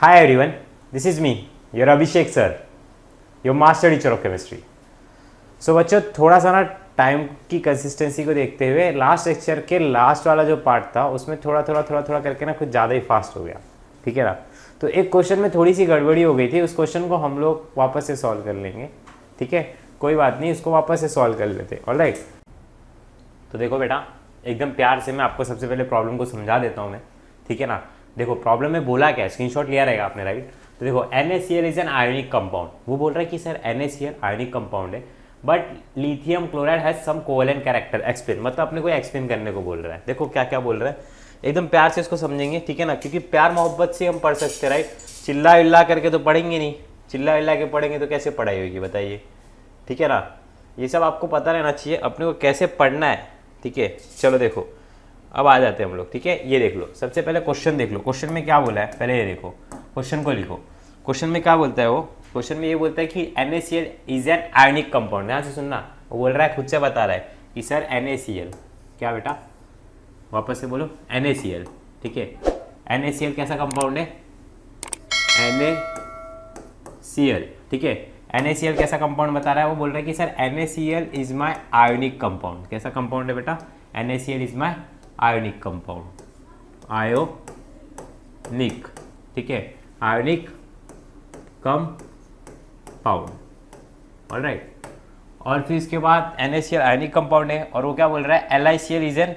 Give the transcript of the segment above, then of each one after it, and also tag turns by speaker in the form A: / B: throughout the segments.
A: Hi everyone, this is me, your Abhishek sir, your master teacher of chemistry. So बच्चों थोड़ा सा ना time की कंसिस्टेंसी को देखते हुए लास्ट लेक्चर के लास्ट वाला जो पार्ट था उसमें थोड़ा करके ना कुछ ज़्यादा ही फास्ट हो गया, ठीक है ना। तो एक क्वेश्चन में थोड़ी सी गड़बड़ी हो गई थी, उस क्वेश्चन को हम लोग वापस से सॉल्व कर लेंगे, ठीक है, कोई बात नहीं, इसको वापस से सॉल्व कर लेते। ऑलराइट, तो देखो बेटा, एकदम प्यार से मैं आपको सबसे पहले प्रॉब्लम को समझा देता हूँ मैं, ठीक है ना। देखो प्रॉब्लम में बोला क्या है, स्क्रीनशॉट लिया रहेगा आपने, राइट। तो देखो NaCl is an ionic compound, वो बोल रहा है कि सर NaCl आयोनिक कंपाउंड है but lithium chloride has some covalent character, explain, मतलब अपने को एक्सप्लेन करने को बोल रहा है। देखो क्या क्या बोल रहा है, एकदम प्यार से इसको समझेंगे, ठीक है ना, क्योंकि प्यार मोहब्बत से हम पढ़ सकते हैं, राइट। चिल्ला विल्ला करके तो पढ़ेंगे नहीं, चिल्ला विल्ला के पढ़ेंगे तो कैसे पढ़ाई होगी बताइए, ठीक है ना। ये सब आपको पता रहना चाहिए अपने को कैसे पढ़ना है, ठीक है। चलो देखो अब आ जाते हैं हम लोग, ठीक है। ये देख लो, सबसे पहले क्वेश्चन देख लो, क्वेश्चन में क्या बोला है, पहले ये देखो, क्वेश्चन को लिखो। क्वेश्चन में क्या बोलता है वो, क्वेश्चन में ये बोलता है कि NaCl is an ionic compound. ध्यान से सुनना, वो बोल रहा है, खुद से बता रहा है कि सर NaCl क्या बेटा, वापस से बोलो, NaCl, ठीक है। NaCl कैसा कंपाउंड है, NaCl, ठीक है। NaCl कैसा कंपाउंड बता रहा है, वो बोल रहा है कि sir NaCl is my ionic compound. कैसा कंपाउंड है बेटा, NaCl is my ionic compound, ionic, ठीक है, आयोनिक कंपाउंड, ऑलराइट। और फिर इसके बाद NaCl आयोनिक कंपाउंड है और वो क्या बोल रहा है, LiCl इज एन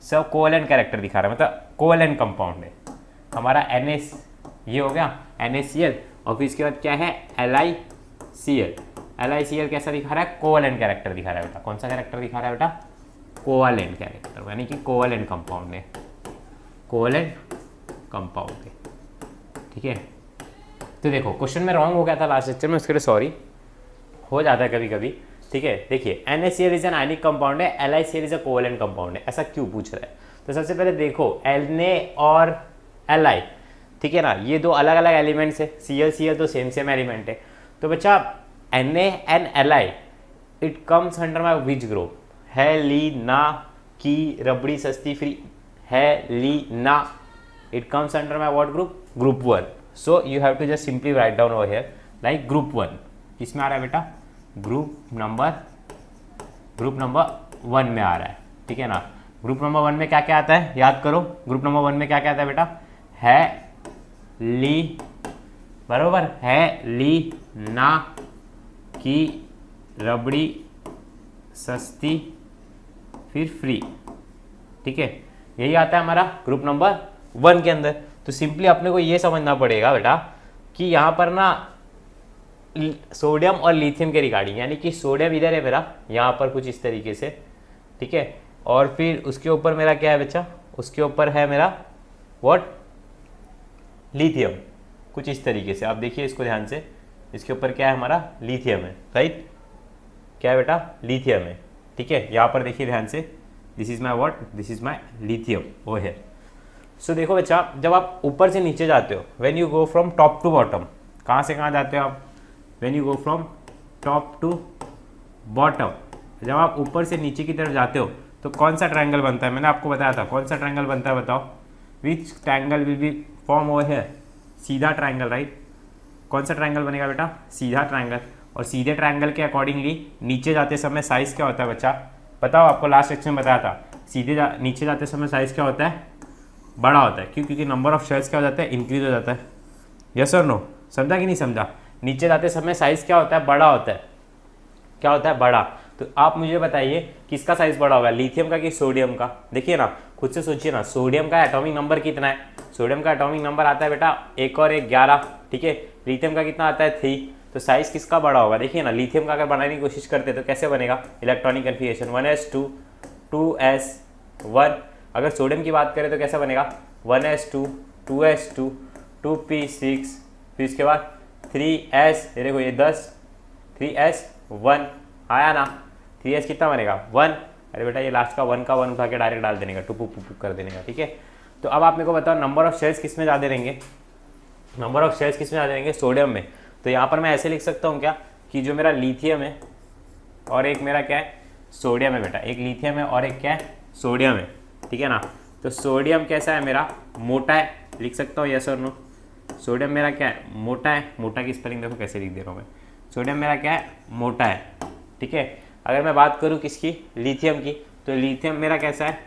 A: सब कोवेलेंट कैरेक्टर दिखा रहा है, मतलब कोवेलेंट कंपाउंड है हमारा ये हो गया NaCl। और फिर इसके बाद क्या है, LiCl। LiCl कैसा दिखा रहा है, कोवेलेंट कैरेक्टर दिखा रहा है बेटा। कौन सा कैरेक्टर दिखा रहा है बेटा, कोवेलेंट कैरेक्टर, यानी कि कोवेलेंट कंपाउंड है, कोवेलेंट कंपाउंड है, ठीक है। तो देखो क्वेश्चन में रॉन्ग हो गया था लास्ट लेक्चर में, उसके लिए सॉरी, हो जाता है कभी कभी, ठीक है। देखिए NaCl is an ionic compound है, LiCl is a covalent compound है, ऐसा क्यों पूछ रहा है। तो सबसे पहले देखो Na और Li, ठीक है ना, ये दो अलग अलग एलिमेंट्स है, Cl तो सेम एलिमेंट है। तो बच्चा Na and Li it comes under my which group, है ली ना की रबड़ी सस्ती फ्री, है ली ना, it comes under my what group, group 1। So you have to just simply write down over here like group 1। किसमें आ रहा है बेटा, ग्रुप नंबर 1 में आ रहा है, ठीक है ना। ग्रुप नंबर 1 में क्या क्या आता है, याद करो, ग्रुप नंबर 1 में क्या क्या आता है बेटा, है ली, बरोबर, है ली ना की रबड़ी सस्ती फिर फ्री, ठीक है, यही आता है हमारा ग्रुप नंबर 1 के अंदर। तो सिंपली अपने को ये समझना पड़ेगा बेटा कि यहाँ पर ना सोडियम और लिथियम के रिगार्डिंग, यानी कि सोडियम इधर है मेरा, यहाँ पर कुछ इस तरीके से, ठीक है, और फिर उसके ऊपर मेरा क्या है बच्चा, उसके ऊपर है मेरा व्हाट, लिथियम, कुछ इस तरीके से। आप देखिए इसको ध्यान से, इसके ऊपर क्या है हमारा, लिथियम है, राइट, क्या है बेटा, लिथियम है, ठीक है। यहाँ पर देखिए ध्यान से, this is my what, this is my lithium ओ है। सो देखो बच्चा, जब आप ऊपर से नीचे जाते हो, when you go from top to bottom, कहाँ से कहाँ जाते हो आप, when you go from top to bottom, जब आप ऊपर से नीचे की तरफ जाते हो तो कौन सा ट्रायंगल बनता है, मैंने आपको बताया था कौन सा ट्रायंगल बनता है, बताओ, which triangle will be form over here, सीधा ट्रायंगल, राइट। कौन सा ट्रायंगल बनेगा बेटा, सीधा ट्रायंगल। और सीधे ट्रायंगल के अकॉर्डिंगली नीचे जाते समय साइज़ क्या होता है बच्चा, बताओ, आपको लास्ट सेक्शन में बताया था, नीचे जाते समय साइज़ क्या होता है, बड़ा होता है। क्यों, क्योंकि नंबर ऑफ शेल्स क्या हो जाता है, इंक्रीज हो जाता है। यस और नो, समझा कि नहीं समझा, नीचे जाते समय साइज़ क्या होता है, बड़ा होता है, क्या होता है, बड़ा। तो आप मुझे बताइए किसका साइज़ बड़ा होगा, लिथियम का कि सोडियम का। देखिए ना, खुद से सोचिए ना, सोडियम का एटॉमिक नंबर कितना है, सोडियम का एटॉमिक नंबर आता है बेटा 1 और 1 11, ठीक है। लिथियम का कितना आता है 3, तो साइज़ किसका बड़ा होगा। देखिए ना, लिथियम का अगर बनाने की कोशिश करते तो कैसे बनेगा, इलेक्ट्रॉनिक कन्फिगरेशन 1s2 2s1। अगर सोडियम की बात करें तो कैसा बनेगा, 1s2 2s2 2p6, फिर इसके बाद 3s, ये देखो ये 10, 3s1 आया ना, 3s कितना बनेगा 1। अरे बेटा ये लास्ट का 1 का 1 उठा के डायरेक्ट डाल देने का, टुपू पुपू कर देने का, ठीक है। तो अब आप मेरे को बताओ नंबर ऑफ शेयर्स किस में ज़्यादा रहेंगे, नंबर ऑफ शेयर्स किस में ज़्यादा रहेंगे, सोडियम में। तो यहाँ पर मैं ऐसे लिख सकता हूँ क्या, कि जो मेरा लिथियम है और एक मेरा क्या है, सोडियम है बेटा, एक लिथियम है और एक क्या है, सोडियम है, ठीक है ना। तो सोडियम कैसा है मेरा, मोटा है, लिख सकता हूँ यस और नो, सोडियम मेरा क्या है, मोटा है। मोटा की स्पेलिंग देखो कैसे लिख दे रहा हूँ मैं। सोडियम मेरा क्या है, मोटा है, ठीक है। अगर मैं बात करूँ किसकी, लिथियम की, तो लिथियम मेरा कैसा है,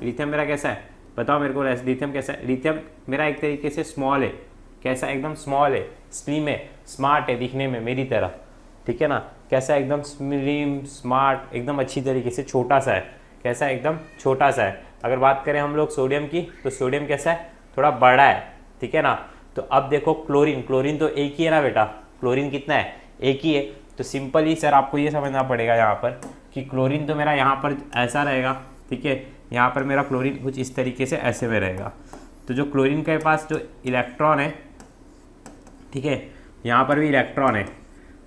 A: लिथियम मेरा कैसा है, बताओ मेरे को, लिथियम कैसा है। लिथियम मेरा एक तरीके से स्मॉल है, कैसा, एकदम स्मॉल है, स्लिम है, स्मार्ट है दिखने में मेरी तरह, ठीक है ना। कैसा, एकदम स्लिम स्मार्ट, एकदम अच्छी तरीके से, छोटा सा है, कैसा, एकदम छोटा सा है। अगर बात करें हम लोग सोडियम की, तो सोडियम कैसा है, थोड़ा बड़ा है, ठीक है ना। तो अब देखो क्लोरीन, क्लोरीन तो एक ही है ना बेटा, क्लोरीन कितना है, एक ही है। तो सिंपली सर आपको ये समझना पड़ेगा यहाँ पर कि क्लोरीन तो मेरा यहाँ पर ऐसा रहेगा, ठीक है। यहाँ पर मेरा क्लोरीन कुछ इस तरीके से ऐसे में रहेगा। तो जो क्लोरीन के पास जो इलेक्ट्रॉन है, ठीक है, यहाँ पर भी इलेक्ट्रॉन है।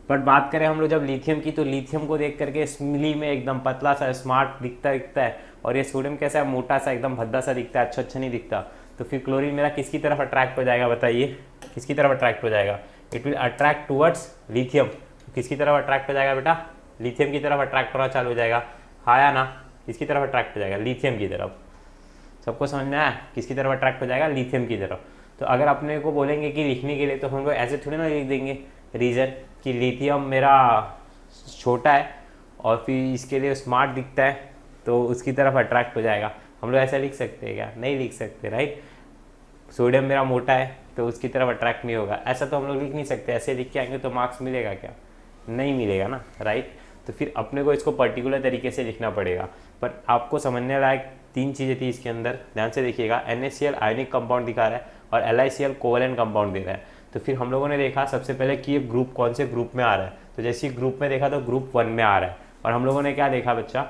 A: बट बात करें हम लोग जब लिथियम की, तो लिथियम को देख करके स्मिली में एकदम पतला सा स्मार्ट दिखता है, और ये सोडियम कैसा है, मोटा सा, एकदम भद्दा सा दिखता है, अच्छा नहीं दिखता। तो फिर क्लोरीन मेरा किसकी तरफ अट्रैक्ट हो जाएगा, बताइए किसकी तरफ अट्रैक्ट हो जाएगा, it will attract towards lithium. किसकी तरफ अट्रैक्ट हो जाएगा बेटा, लिथियम की तरफ अट्रैक्ट होना चालू हो जाएगा, हाँ या ना, किसकी तरफ अट्रैक्ट हो जाएगा, लिथियम की तरफ। सबको समझ में आया, किसकी तरफ अट्रैक्ट हो जाएगा, लिथियम की तरफ। तो अगर अपने को बोलेंगे कि लिखने के लिए, तो हम लोग ऐसे थोड़ी ना लिख देंगे रीज़न कि लिथियम मेरा छोटा है और फिर इसके लिए स्मार्ट दिखता है तो उसकी तरफ अट्रैक्ट हो जाएगा। हम लोग ऐसा लिख सकते हैं क्या, नहीं लिख सकते, राइट। सोडियम मेरा मोटा है तो उसकी तरफ अट्रैक्ट नहीं होगा, ऐसा तो हम लोग लिख नहीं सकते। ऐसे लिख के आएंगे तो मार्क्स मिलेगा क्या, नहीं मिलेगा ना, राइट। तो फिर अपने को इसको पर्टिकुलर तरीके से लिखना पड़ेगा। पर आपको समझने लायक 3 चीज़ें थी इसके अंदर, ध्यान से देखिएगा। NaCl आयनिक कंपाउंड दिखा रहा है और LiCl कोवलेंट कंपाउंड दे रहा है। तो फिर हम लोगों ने देखा सबसे पहले कि ये ग्रुप कौन से ग्रुप में आ रहा है। तो जैसे ग्रुप में देखा तो ग्रुप 1 में आ रहा है। और हम लोगों ने क्या देखा बच्चा,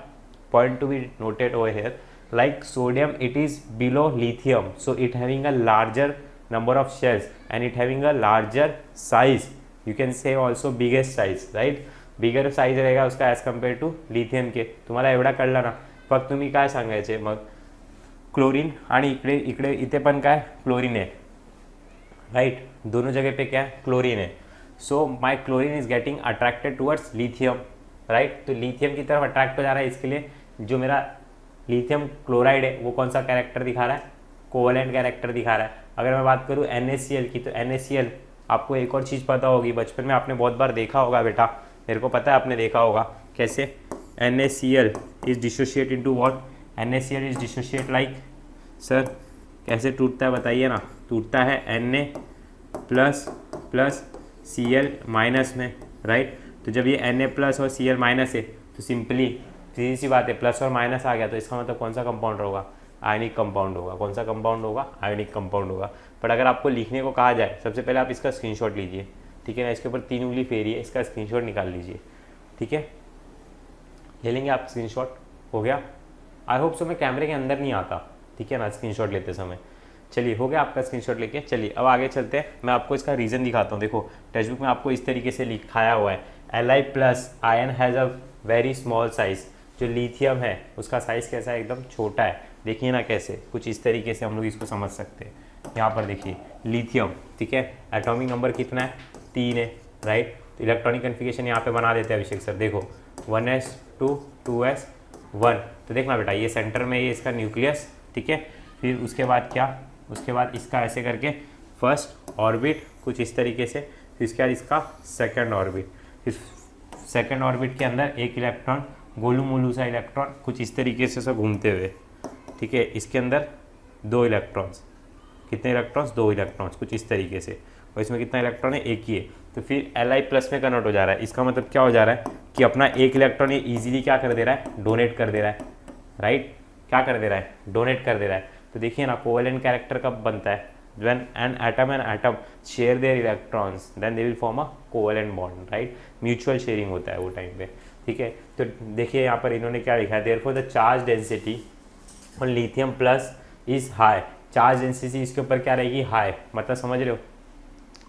A: point to be noted over here, like sodium it is below lithium, so it having a larger number of shells and it having a larger size, you can say also biggest size, right. bigger size रहेगा उसका as compared to lithium के. तुम्हाला एवढा कळला ना. फक्त तुम्ही काय सांगायचे मग, क्लोरीन आणि इकडे इकडे इथे पण काय क्लोरीन आहे, राइट. दोनों जगह पे क्या है, क्लोरीन है. So my chlorine is getting attracted towards lithium, right. तो लिथियम की तरफ अट्रैक्ट हो जा रहा है. इसके लिए जो मेरा लिथियम क्लोराइड है वो कौन सा कैरेक्टर दिखा रहा है, कोवलेंट कैरेक्टर दिखा रहा है. अगर मैं बात करूँ NaCl की, तो NaCl आपको एक और चीज़ पता होगी, बचपन में आपने बहुत बार देखा होगा बेटा, मेरे को पता है आपने देखा होगा. कैसे NaCl is dissociate into what, NaCl is dissociate like, sir कैसे टूटता है बताइए ना. टूटता है Na plus plus Cl minus में, राइट. तो जब ये Na प्लस और Cl माइनस है तो सिंपली सीधी सी बात है, प्लस और माइनस आ गया तो इसका मतलब कौन सा कंपाउंड होगा, आयनिक कंपाउंड होगा. कौन सा कंपाउंड होगा, आयनिक कंपाउंड होगा. बट अगर आपको लिखने को कहा जाए, सबसे पहले आप इसका स्क्रीनशॉट लीजिए, ठीक है ना. इसके ऊपर 3 उंगली फेरिए, इसका स्क्रीनशॉट निकाल लीजिए, ठीक है. ले लेंगे आप स्क्रीनशॉट, हो गया. आई होप सो मैं कैमरे के अंदर नहीं आता, ठीक है ना, स्क्रीनशॉट लेते समय. चलिए हो गया आपका स्क्रीनशॉट लेके. चलिए अब आगे चलते हैं, मैं आपको इसका रीज़न दिखाता हूँ. देखो टेक्स्ट बुक में आपको इस तरीके से लिखाया हुआ है, Li plus ion has a very small size. जो लिथियम है उसका साइज़ कैसा है, एकदम छोटा है. देखिए ना कैसे, कुछ इस तरीके से हम लोग इसको समझ सकते हैं. यहाँ पर देखिए लिथियम, ठीक है, एटॉमिक नंबर कितना है, 3 है, राइट. तो इलेक्ट्रॉनिक कन्फिगरेशन यहाँ पे बना देते हैं अभिषेक सर. देखो 1s2 2s1. तो देखना बेटा, ये सेंटर में ये इसका न्यूक्लियस, ठीक है. फिर उसके बाद क्या, उसके बाद इसका ऐसे करके फर्स्ट ऑर्बिट कुछ इस तरीके से, फिर इसके बाद इसका सेकंड ऑर्बिट, फिर सेकंड ऑर्बिट के अंदर एक इलेक्ट्रॉन, गोलू मोलू सा इलेक्ट्रॉन कुछ इस तरीके से सब घूमते हुए, ठीक है. इसके अंदर 2 इलेक्ट्रॉन्स, कितने इलेक्ट्रॉन्स, 2 इलेक्ट्रॉन्स कुछ इस तरीके से. और इसमें कितना इलेक्ट्रॉन है, एक ही है. तो फिर Li प्लस में कन्वर्ट हो जा रहा है. इसका मतलब क्या हो जा रहा है कि अपना एक इलेक्ट्रॉन ये ईजिली क्या कर दे रहा है, डोनेट कर दे रहा है, राइट. क्या कर दे रहा है, डोनेट कर दे रहा है. तो देखिए ना कोवेलेंट कैरेक्टर कब बनता है, when an atom and atom share their electrons then they will form a covalent bond, right. Mutual sharing होता है वो टाइम पे, ठीक है. तो देखिए यहाँ पर इन्होंने क्या लिखा है, therefore the charge density on lithium plus is high. Charge density इसके ऊपर क्या रहेगी, हाई. मतलब समझ रहे हो,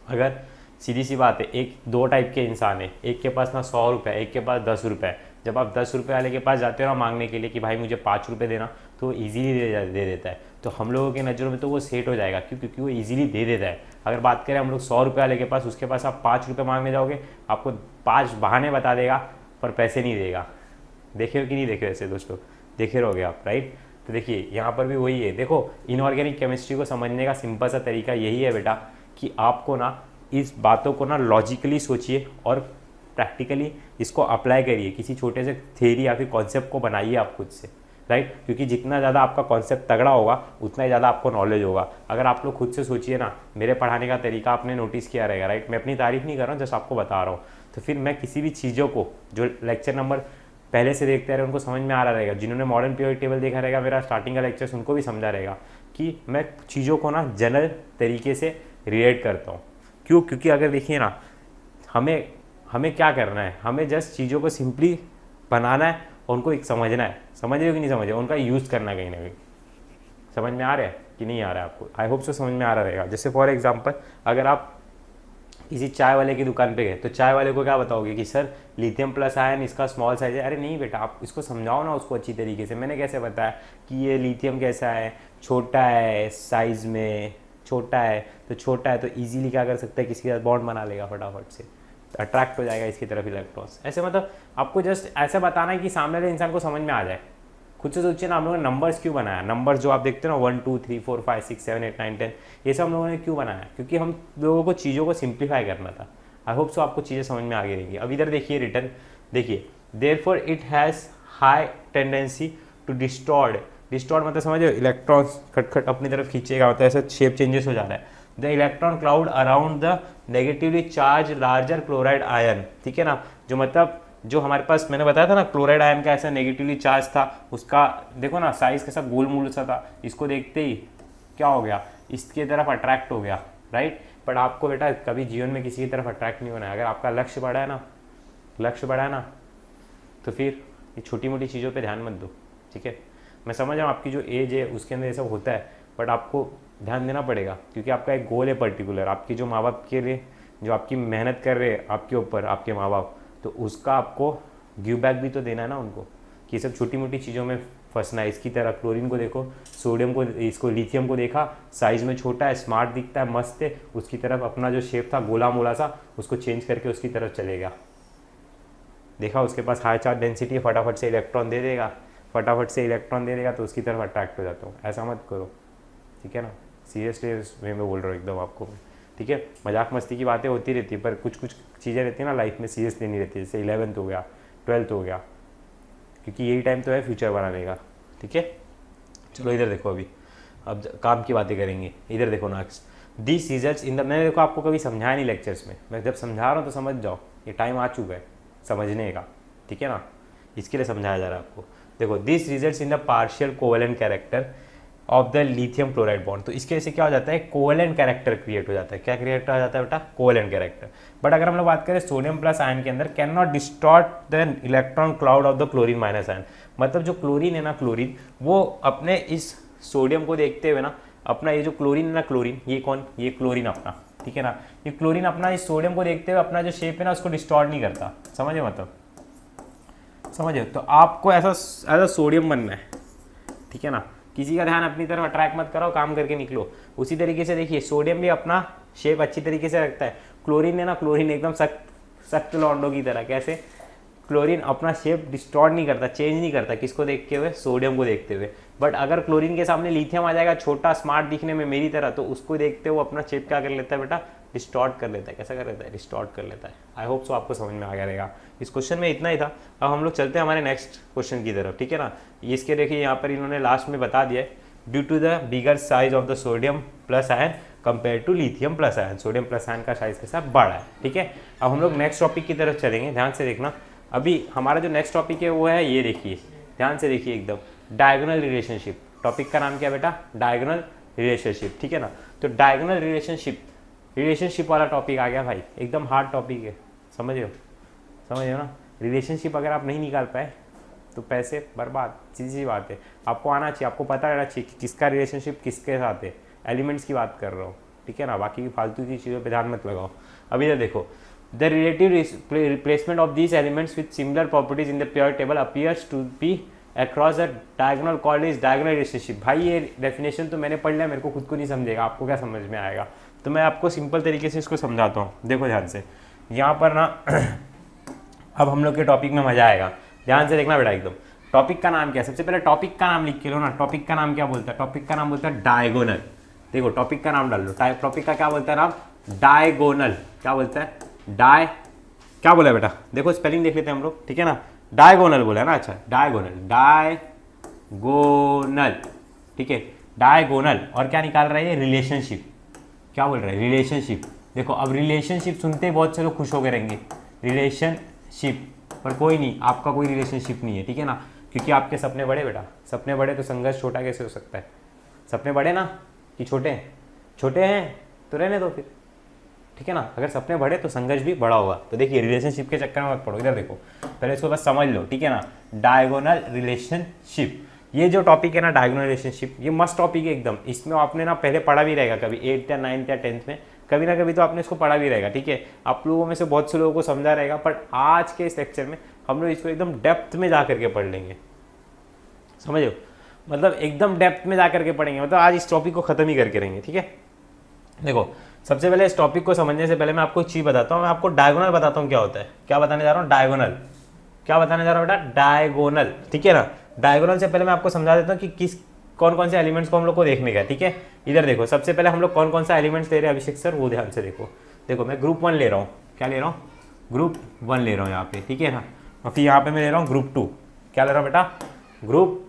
A: अगर सीधी सी बात है, एक 2 टाइप के इंसान है, एक के पास ना 100 रुपये, एक के पास 10 रुपये. जब आप 10 रुपये वाले के पास जाते हो ना मांगने के लिए कि भाई मुझे 5 रुपये देना, तो वो ईजिली दे देता है. तो हम लोगों के नज़रों में तो वो सेट हो जाएगा, क्योंकि वो इजीली दे देता है. अगर बात करें हम लोग 100 रुपये वाले के पास, उसके पास आप 5 रुपये मांगने जाओगे, आपको 5 बहाने बता देगा पर पैसे नहीं देगा. देखे हो कि नहीं देखे ऐसे दोस्तों, देखे रहोगे आप, राइट. तो देखिए यहाँ पर भी वही है. देखो इनऑर्गेनिक केमिस्ट्री को समझने का सिंपल सा तरीका यही है बेटा कि आपको ना इस बातों को ना लॉजिकली सोचिए और प्रैक्टिकली इसको अप्लाई करिए, किसी छोटे से थ्योरी या फिर कॉन्सेप्ट को बनाइए आप खुद से, राइट। क्योंकि जितना ज़्यादा आपका कॉन्सेप्ट तगड़ा होगा उतना ही ज़्यादा आपको नॉलेज होगा। अगर आप लोग खुद से सोचिए ना, मेरे पढ़ाने का तरीका आपने नोटिस किया रहेगा, राइट। मैं अपनी तारीफ नहीं कर रहा हूँ, जस्ट आपको बता रहा हूँ। तो फिर मैं किसी भी चीज़ों को जो लेक्चर नंबर पहले से देखते रहे उनको समझ में आ रहा रहेगा। जिन्होंने मॉडर्न पीरियड टेबल देखा रहेगा मेरा स्टार्टिंग का लेक्चर्स, उनको भी समझा रहेगा कि मैं चीज़ों को ना जनरल तरीके से रिलेट करता हूँ। क्यों? क्योंकि अगर देखिए ना, हमें क्या करना है, हमें जस्ट चीज़ों को सिंपली बनाना है और उनको एक समझना है। समझ रहे हो कि नहीं समझ रहे हो? उनका यूज़ करना है कहीं ना कहीं। समझ में आ रहा है कि नहीं आ रहा है आपको? आई होप सो समझ में आ रहा रहेगा। जैसे फॉर एग्जांपल अगर आप किसी चाय वाले की दुकान पे गए तो चाय वाले को क्या बताओगे कि सर लिथियम प्लस आयन इसका स्मॉल साइज है। अरे नहीं बेटा, आप इसको समझाओ ना उसको अच्छी तरीके से। मैंने कैसे बताया कि ये लिथियम कैसा है, छोटा है, साइज़ में छोटा है, तो छोटा है तो ईजिली क्या कर सकता है, किसी के साथ बॉन्ड बना लेगा फटाफट से, अट्रैक्ट हो जाएगा इसकी तरफ इलेक्ट्रॉन्स। ऐसे मतलब आपको जस्ट ऐसा बताना है कि सामने वाले इंसान को समझ में आ जाए। खुद से सोचिए ना, हम लोगों ने नंबर्स क्यों बनाया? नंबर्स जो आप देखते हो ना 1 2 3 4 5 6 7 8 9 10, ये सब हम लोगों ने क्यों बनाया? क्योंकि हम लोगों को चीज़ों को सिंप्लीफाई करना था। आई होप सो आपको चीज़ें समझ में आ गई रहेंगी। अब इधर देखिए रिटर्न, देखिए therefore it has high tendency to distort. Distort मतलब समझो इलेक्ट्रॉन्स खटखट अपनी तरफ खींचेगा, मतलब ऐसा शेप चेंजेस हो जाता है। The electron cloud around the negatively charge larger chloride ion, ठीक है ना। जो मतलब जो हमारे पास मैंने बताया था ना, क्लोराइड आयन का ऐसा नेगेटिवली चार्ज था, उसका देखो ना साइज कैसा गोल मोल सा था। इसको देखते ही क्या हो गया, इसके तरफ अट्रैक्ट हो गया, राइट। बट आपको बेटा कभी जीवन में किसी की तरफ अट्रैक्ट नहीं होना है। अगर आपका लक्ष्य बड़ा है ना, तो फिर ये छोटी मोटी चीज़ों पे ध्यान मत दो, ठीक है। मैं समझ रहा हूँ आपकी जो एज है उसके अंदर ये सब होता है, बट आपको ध्यान देना पड़ेगा क्योंकि आपका एक गोल है पर्टिकुलर। आपके जो माँ बाप के लिए जो आपकी मेहनत कर रहे हैं आपके ऊपर, आपके माँ बाप, तो उसका आपको गिव बैक भी तो देना है ना उनको, कि सब छोटी मोटी चीज़ों में फंसना है। इसकी तरह क्लोरीन को देखो, सोडियम को, इसको लिथियम को देखा, साइज़ में छोटा है, स्मार्ट दिखता है, मस्त है, उसकी तरफ अपना जो शेप था गोला मोला सा, उसको चेंज करके उसकी तरफ चलेगा। देखा उसके पास हाई चार्ज डेंसिटी है, फटाफट से इलेक्ट्रॉन दे देगा, तो उसकी तरफ अट्रैक्ट हो जाता हूँ। ऐसा मत करो, ठीक है ना। सीरियसली वे में बोल रहा हूँ एकदम आपको, ठीक है। मजाक मस्ती की बातें होती रहती है, पर कुछ चीज़ें रहती है ना लाइफ में सीरियस लेनी रहती है। जैसे 11th हो गया, 12th हो गया, क्योंकि यही टाइम तो है फ्यूचर बनाने का, ठीक है। चलो इधर देखो, अभी अब काम की बातें करेंगे। इधर देखो next, this results in the, मैंने देखो आपको कभी समझाया नहीं लेक्चर्स में, मैं जब समझा रहा हूँ तो समझ जाओ, ये टाइम आ चुका है समझने का, ठीक है ना। इसके लिए समझाया जा रहा है आपको। देखो, this results in the partial covalent character of the lithium chloride bond. तो इसके वजह से क्या हो जाता है, कोवेलेंट कैरेक्टर क्रिएट हो जाता है। क्या क्रिएट हो जाता है बेटा? Covalent character. बट अगर हम लोग बात करें सोडियम प्लस आयन के अंदर, can not distort the electron cloud of the chlorine minus ion. मतलब जो क्लोरीन है ना, क्लोरीन वो अपने इस सोडियम को देखते हुए ना, अपना ये जो क्लोरीन है ना, क्लोरीन ये कौन, ये क्लोरीन अपना, ठीक है ना। ये क्लोरीन अपना इस सोडियम को देखते हुए अपना जो शेप है ना उसको डिस्टॉर्ट नहीं करता। समझे? मतलब समझे? तो आपको ऐसा सोडियम बनना है, ठीक है ना। किसी का ध्यान अपनी तरफ अट्रैक्ट मत कराओ, काम करके निकलो। उसी तरीके से देखिए, सोडियम भी अपना शेप अच्छी तरीके से रखता है। क्लोरीन है ना, क्लोरीन एकदम सख्त लौंडों की तरह। कैसे? क्लोरीन अपना शेप डिस्टॉर्ट नहीं करता, चेंज नहीं करता। किसको देखते हुए? सोडियम को देखते हुए। बट अगर क्लोरीन के सामने लिथियम आ जाएगा, छोटा स्मार्ट दिखने में मेरी तरह, तो उसको देखते हुए अपना शेप क्या कर लेता है बेटा? डिस्टॉर्ट कर लेता है। कैसा कर लेता है? डिस्टॉर्ट कर लेता है। आई होप सो आपको समझ में आ गया रहेगा। इस क्वेश्चन में इतना ही था। अब हम लोग चलते हैं हमारे नेक्स्ट क्वेश्चन की तरफ, ठीक है ना। इसके देखिए यहाँ पर इन्होंने लास्ट में बता दिया है, due to the bigger size of the sodium plus ion compare to lithium plus ion. Sodium plus ion का साइज के साथ बड़ा है, ठीक है। अब हम लोग नेक्स्ट टॉपिक की तरफ चलेंगे, ध्यान से देखना। अभी हमारा जो नेक्स्ट टॉपिक है वो है, ये देखिए, ध्यान से देखिए एकदम, डायगोनल रिलेशनशिप। टॉपिक का नाम क्या बेटा? डायगोनल रिलेशनशिप, ठीक है ना। तो डायगोनल रिलेशनशिप वाला टॉपिक आ गया भाई, एकदम हार्ड टॉपिक है, समझ रहे हो ना। रिलेशनशिप अगर आप नहीं निकाल पाए तो पैसे बर्बाद, सीधी बात है। आपको आना चाहिए, आपको पता रहना चाहिए कि किसका रिलेशनशिप किसके साथ है। एलिमेंट्स की बात कर रहा हूँ, ठीक है ना। बाकी की फालतू की चीज़ों पे ध्यान मत लगाओ। अभी तो देखो, the relative replacement of these elements with similar properties in the periodic table appears to be across the diagonal called is diagonal relationship. भाई ये डेफिनेशन तो मैंने पढ़ लिया, मेरे को खुद को नहीं समझेगा, आपको क्या समझ में आएगा? तो मैं आपको सिंपल तरीके से इसको समझाता हूँ। देखो ध्यान से, यहाँ पर ना अब हम लोग के टॉपिक में मजा आएगा, ध्यान से देखना बेटा एकदम। टॉपिक का नाम क्या है? सबसे पहले टॉपिक का नाम लिख के लो ना। टॉपिक का नाम क्या बोलता है? टॉपिक का नाम बोलता है डायगोनल। देखो टॉपिक का नाम डाल लो, टॉपिक का क्या बोलता है नाम, डायगोनल। क्या बोलता है, क्या बोला बेटा, देखो स्पेलिंग देख लेते हैं हम लोग, ठीक है ना, डायगोनल बोला है ना, अच्छा डायगोनल, डायगोनल, ठीक है, डायगोनल। और क्या निकाल रहा है ये, रिलेशनशिप। क्या बोल रहा है, रिलेशनशिप। देखो अब रिलेशनशिप सुनते ही बहुत से लोग खुश हो गए रहेंगे, रिलेशनशिप, पर कोई नहीं, आपका कोई रिलेशनशिप नहीं है, ठीक है ना, क्योंकि आपके सपने बड़े बेटा, सपने बड़े तो संघर्ष छोटा कैसे हो सकता है। सपने बड़े ना कि छोटे हैं, छोटे हैं तो रहने दो फिर, ठीक है ना, अगर सपने बड़े तो संघर्ष भी बड़ा होगा। तो देखिए रिलेशनशिप के चक्कर में मत पड़ो, इधर देखो पहले इसको बस समझ लो, ठीक है ना, डायगोनल रिलेशनशिप। ये जो टॉपिक है ना डायगोनल रिलेशनशिप, ये मस्त टॉपिक है एकदम। इसमें आपने ना पहले पढ़ा भी रहेगा कभी 8th या 9th या 10th में, कभी ना कभी तो आपने इसको पढ़ा भी रहेगा, ठीक है। आप लोगों में से बहुत से लोगों को समझा रहेगा, बट आज के इस लेक्चर में हम लोग इसको एकदम डेप्थ में जा करके पढ़ लेंगे, समझो, मतलब एकदम डेप्थ में जा करके पढ़ेंगे, मतलब आज इस टॉपिक को खत्म ही करके रहेंगे, ठीक है। देखो सबसे पहले इस टॉपिक को समझने से पहले मैं आपको एक चीज बताता हूँ, मैं आपको डायगोनल बताता हूँ क्या होता है। क्या बताने जा रहा हूँ, डायगोनल। क्या बताने जा रहा हूँ बेटा, डायगोनल, ठीक है ना। डायगोनल से पहले मैं आपको समझा देता हूँ कि कौन कौन से एलिमेंट्स को हम लोग को देखने का, ठीक है। इधर देखो सबसे पहले हम लोग कौन कौन सा एलिमेंट्स ले रहे हैं अभिषेक सर, वो ध्यान से देखो। देखो मैं ग्रुप 1 ले रहा हूँ, क्या ले रहा हूँ, ग्रुप 1 ले रहा हूँ यहाँ पे, ठीक है ना। और फिर यहाँ पे मैं ले रहा हूँ ग्रुप 2, क्या ले रहा हूँ बेटा, ग्रुप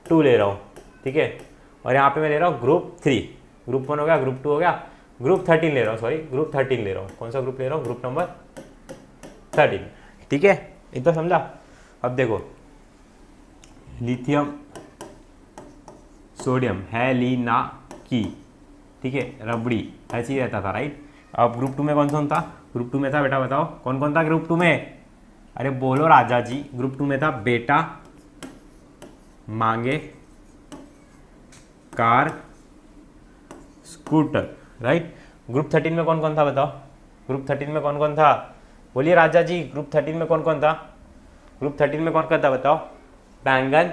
A: 2 ले रहा हूँ, ठीक है। और यहाँ पे मैं ले रहा हूँ ग्रुप 3, ग्रुप 1 हो गया, ग्रुप 2 हो गया, ग्रुप 13 ले रहा हूँ, सॉरी ग्रुप 13 ले रहा हूँ। कौन सा ग्रुप ले रहा हूँ, ग्रुप नंबर 13, ठीक है, इतना समझा। अब देखो लिथियम सोडियम है ली ना की, ठीक है, रबड़ी, ऐसे ही रहता था, राइट। अब ग्रुप 2 में कौन कौन था, ग्रुप 2 में था बेटा बताओ कौन कौन था ग्रुप 2 में, अरे बोलो राजा जी। ग्रुप 2 में था बेटा, मांगे, कार, स्कूटर, राइट। ग्रुप 13 में कौन कौन था बताओ, ग्रुप 13 में कौन कौन था, बोलिए राजा जी। ग्रुप 13 में कौन कौन था, ग्रुप 13 में कौन कौन था बताओ, बैंगन,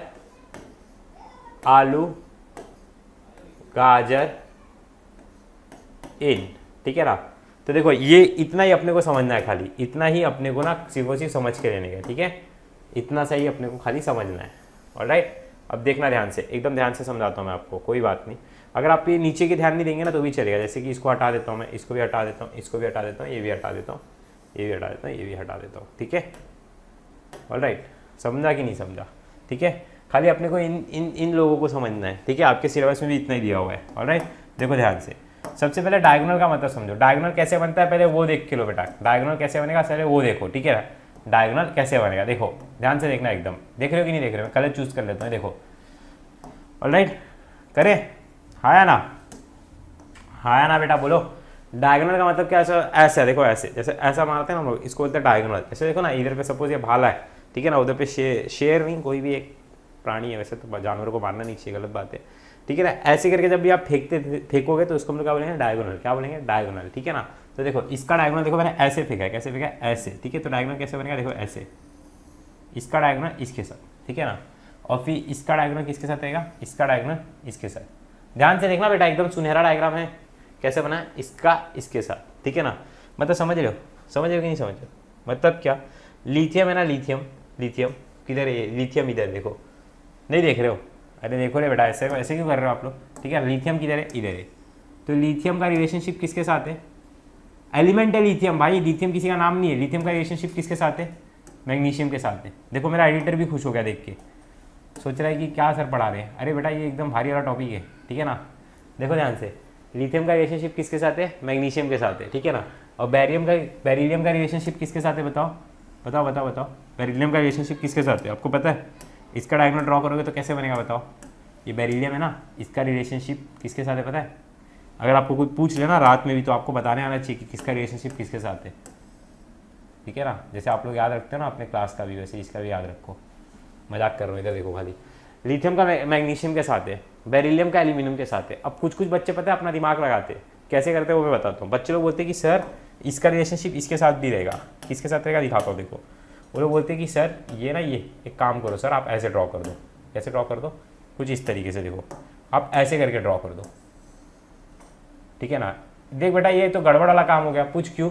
A: आलू, गाजर, इन, ठीक है ना। तो देखो ये इतना ही अपने को समझना है, खाली इतना ही अपने को ना सिर्फ सिर्फ समझ के लेने का, ठीक है, इतना सही अपने को खाली समझना है, ऑलराइट। अब देखना ध्यान से, एकदम ध्यान से समझाता हूँ मैं आपको, कोई बात नहीं। अगर आप ये नीचे के ध्यान नहीं देंगे ना तो भी चलेगा, जैसे कि इसको हटा देता हूँ मैं, इसको भी हटा देता हूँ, इसको भी हटा देता हूँ, ये भी हटा देता हूँ, ये भी हटा देता हूँ, ये भी हटा देता हूँ, ठीक है, ऑलराइट। समझा कि नहीं समझा, ठीक है। खाली अपने को इन लोगों को समझना है, ठीक है। आपके सिलेबस में भी इतना ही दिया हुआ है, ऑलराइट। देखो ध्यान से, सबसे पहले डायगोनल का मतलब समझो। डायगोनल कैसे बनता है पहले वो देख के लो बेटा, डायगोनल कैसे बनेगा पहले वो देखो, ठीक है ना। डायगोनल कैसे बनेगा देखो, ध्यान से देखना, एकदम देख रहे हो कि नहीं देख रहे हो, मैं कलर चूज कर लेता हूँ, देखो, ऑलराइट। करे हाँ या ना, हाँ या ना बेटा बोलो। डायगोनल का मतलब क्या, ऐसा देखो, ऐसे जैसे ऐसा मारते हैं ना हम लोग, इसको बोलते हैं डायगोनल। ऐसे देखो ना, इधर पे सपोज ये भाला है, ठीक है ना, उधर पे शेर नहीं, कोई भी एक प्राणी है, वैसे तो जानवरों को मारना नहीं चाहिए, गलत बात है, ठीक है ना। ऐसे करके जब भी आप फेंकोगे तो उसको हम लोग क्या बोलेंगे, डायगोनल। क्या बोलेंगे, डायगोनल, ठीक है ना। तो देखो इसका डायगोनल देखो, मैंने ऐसे फेंका है, कैसे फेंका है, ऐसे, ठीक है। तो डायगोनल कैसे बनेगा, देखो ऐसे, इसका डायगोनल इसके साथ, ठीक है ना। और फिर इसका डायगोनल किसके साथ रहेगा, इसका डायगोनल इसके साथ। ध्यान से देखना बेटा, एकदम सुनहरा डायग्राम है, कैसे बना है, इसका इसके साथ, ठीक है ना। मतलब समझ रहे हो, समझ रहे हो कि नहीं समझ रहे हो, मतलब क्या, लिथियम है ना, लिथियम, लिथियम किधर है, लिथियम इधर देखो, नहीं देख रहे हो, अरे देखो रे बेटा, ऐसे ऐसे क्यों कर रहे हो आप लोग, ठीक है। लिथियम किधर है, इधर है। तो लिथियम का रिलेशनशिप किसके साथ है, एलिमेंट है लिथियम भाई, लिथियम किसी का नाम नहीं है। लिथियम का रिलेशनशिप किसके साथ है, मैग्नीशियम के साथ है। देखो मेरा एडिटर भी खुश हो गया देख के, सोच रहा है कि क्या सर पढ़ा रहे हैं, अरे बेटा ये एकदम भारी वाला टॉपिक है, ठीक है ना। देखो ध्यान से, लिथियम का रिलेशनशिप किसके साथ है, मैग्नीशियम के साथ है, ठीक है ना। और बेरिलियम का रिलेशनशिप किसके साथ है बताओ, बताओ बताओ बताओ, बेरिलियम का रिलेशनशिप किसके साथ है, आपको पता है। इसका डायगोनल ड्रॉ करोगे तो कैसे बनेगा बताओ, ये बेरिलियम है ना, इसका रिलेशनशिप किसके साथ है पता है। अगर आपको कोई पूछ लेना रात में भी तो आपको बताने आना चाहिए कि किसका रिलेशनशिप किसके साथ है, ठीक है ना। जैसे आप लोग याद रखते हो ना अपने क्लास का भी, वैसे इसका भी याद रखो। मजाक कर रहा हूँ, इधर देखो खाली। लिथियम का मैग्नीशियम के साथ है, बेरिलियम का एल्यूमिनियम के साथ है। अब कुछ कुछ बच्चे पता है अपना दिमाग लगाते हैं, कैसे करते हैं वो मैं बताता हूँ। बच्चे लोग बोलते हैं कि सर इसका रिलेशनशिप इसके साथ भी रहेगा, किसके साथ रहेगा दिखाता हूँ, देखो। वो लोग बोलते हैं कि सर ये ना, ये एक काम करो सर, आप ऐसे ड्रॉ कर दो, कैसे ड्रॉ कर दो, कुछ इस तरीके से, देखो आप ऐसे करके ड्रॉ कर दो, ठीक है ना। देख बेटा ये तो गड़बड़ वाला काम हो गया, पूछ क्यों,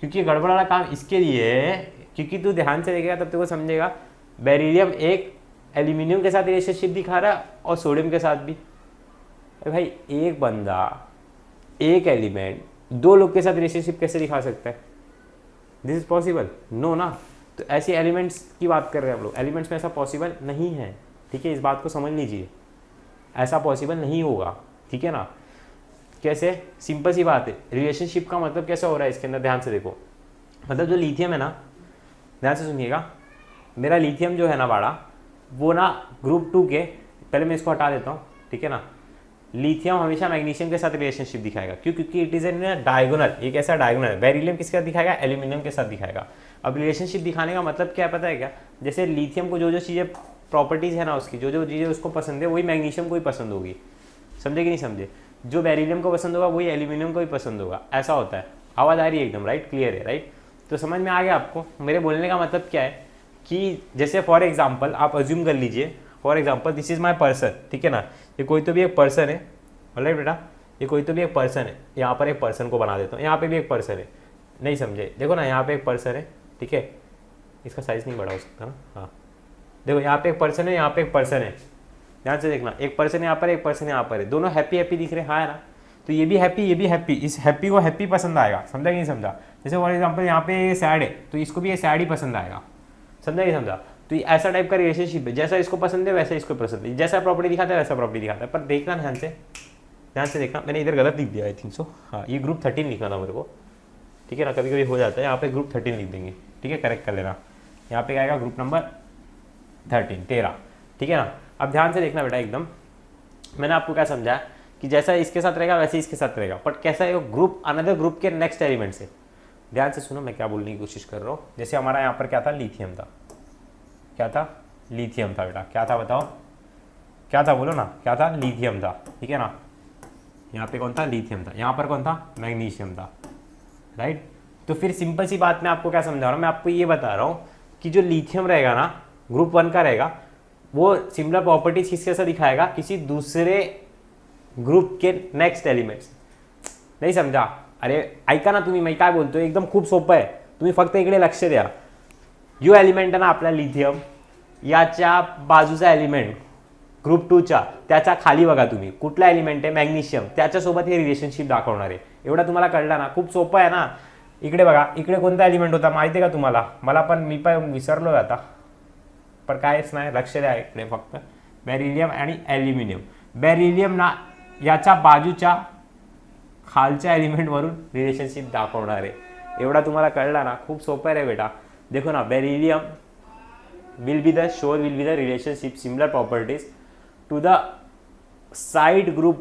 A: क्योंकि गड़बड़ वाला काम इसके लिए है क्योंकि तू ध्यान से देखेगा तब तेरे को समझेगा। बेरिलियम एक एल्यूमिनियम के साथ रिलेशनशिप दिखा रहा है और सोडियम के साथ भी, भाई एक बंदा एक एलिमेंट दो लोग के साथ रिलेशनशिप कैसे दिखा सकता है? This is possible? नो ना। तो ऐसे एलिमेंट्स की बात कर रहे हैं हम लोग, एलिमेंट्स में ऐसा पॉसिबल नहीं है, ठीक है, इस बात को समझ लीजिए, ऐसा पॉसिबल नहीं होगा, ठीक है ना। कैसे? सिंपल सी बात है, रिलेशनशिप का मतलब कैसा हो रहा है इसके अंदर, ध्यान से देखो। मतलब जो लिथियम है ना, ध्यान से सुनिएगा, मेरा लिथियम जो है ना बाड़ा, वो ना ग्रुप 2 के, पहले मैं इसको हटा देता हूँ, ठीक है ना। लिथियम हमेशा मैग्नीशियम के साथ रिलेशनशिप दिखाएगा, क्यों? क्योंकि इट इज एन डायगोनल, एक ऐसा डायगोनल है। बेरिलियम किसके साथ दिखाएगा? एल्यूमिनियम के साथ दिखाएगा। अब रिलेशनशिप दिखाने का मतलब क्या है पता है क्या? जैसे लिथियम को जो जो चीज़ें प्रॉपर्टीज है ना उसकी, जो जो चीज़ें उसको पसंद है वही मैग्नीशियम को भी पसंद होगी, समझे कि नहीं समझे? जो बेरिलियम को पसंद होगा वही एल्यूमिनियम को भी पसंद होगा, ऐसा होता है। आवाज़ आ रही है एकदम, राइट? क्लियर है, राइट? तो समझ में आ गया आपको मेरे बोलने का मतलब क्या है? कि जैसे फॉर एग्जाम्पल आप अज्यूम कर लीजिए, for example this is my person, ठीक है ना, ये कोई तो भी एक पर्सन है, ऑलराइट बेटा, ये कोई तो भी एक पर्सन है, यहाँ पर एक पर्सन को बना देता हूँ, यहाँ पे भी एक पर्सन है, नहीं समझे? देखो ना, यहाँ पे एक पर्सन है, ठीक है, इसका साइज नहीं बड़ा हो सकता ना, हाँ देखो यहाँ पे एक पर्सन है, यहाँ पे एक पर्सन है, ध्यान से देखना, एक पर्सन यहाँ पर, एक पर्सन यहाँ पर है, दोनों हैप्पी हैप्पी दिख रहे हैं, हाँ है ना। तो ये भी हैप्पी, ये भी हैप्पी, इस हैप्पी को हैप्पी पसंद आएगा, समझा कि नहीं समझा? जैसे फॉर एग्जाम्पल यहाँ पे ये सैड है, तो इसको भी ये सैड ही पसंद आएगा, समझा कि समझा? तो ये ऐसा टाइप का रिलेशनशिप है, जैसा इसको पसंद है वैसा इसको पसंद है, जैसा प्रॉपर्टी दिखाता है वैसा प्रॉपर्टी दिखाता है। पर देखना ध्यान से देखना, मैंने इधर गलत लिख दिया आई थिंक सो, हाँ ये ग्रुप 13 लिखना था मेरे को, ठीक है ना, कभी कभी हो जाता है, यहाँ पे ग्रुप 13 लिख देंगे, ठीक है, करेक्ट कर लेना, यहाँ पे आएगा ग्रुप नंबर 13, ठीक है ना। अब ध्यान से देखना बेटा एकदम, मैंने आपको क्या समझाया कि जैसा इसके साथ रहेगा वैसे इसके साथ रहेगा, बट कैसा है वो ग्रुप अनदर ग्रुप के नेक्स्ट एलिमेंट से। ध्यान से सुनो मैं क्या बोलने की कोशिश कर रहा हूँ। जैसे हमारा यहाँ पर क्या था? लिथियम था, क्या था? लिथियम था बेटा, क्या था बताओ, क्या था? बोलो ना, क्या था? लिथियम था, ठीक है ना। यहाँ पे कौन था? लिथियम था। यहाँ पर कौन था? मैग्नीशियम था, राइट। तो फिर सिंपल सी बात मैं आपको क्या समझा रहा हूँ, मैं आपको ये बता रहा हूँ कि जो लिथियम रहेगा ना, ग्रुप 1 का रहेगा, वो सिमिलर प्रॉपर्टीज किसके साथ दिखाएगा? किसी दूसरे ग्रुप के नेक्स्ट एलिमेंट्स। नाही समजा? अरे ऐका ना तुम्ही, मी काय बोलतोय एकदम खूप सोपं आहे, तुम्ही फक्त इकडे लक्ष द्या। यो एलिमेंट आहे ना आपला लिथियम, याच्या बाजूचा एलिमेंट ग्रुप 2च्या त्याच्या खाली बघा तुम्ही कुठला एलिमेंट आहे? मॅग्नीशियम, त्याच्यासोबत हे रिलेशनशिप दाखवणार आहे। एवढा तुम्हाला कळला ना? खूप सोपं आहे ना। इकडे बघा, इकडे कोणता एलिमेंट होता माहिती आहे का तुम्हाला? मला पण, मी पण विसरलो आता, पण कायच नाही, लक्ष द्या इकडे फक्त। बेरिलियम आणि ॲल्युमिनियम, बेरिलियम ना याच्या बाजूच्या खालच्या एलिमेंट वरून रिलेशनशिप दाखवणार आहे। एवढा तुम्हाला कळला ना? खूप सोपं आहे रे बेटा। देखो ना, beryllium will be the relationship similar properties to the side group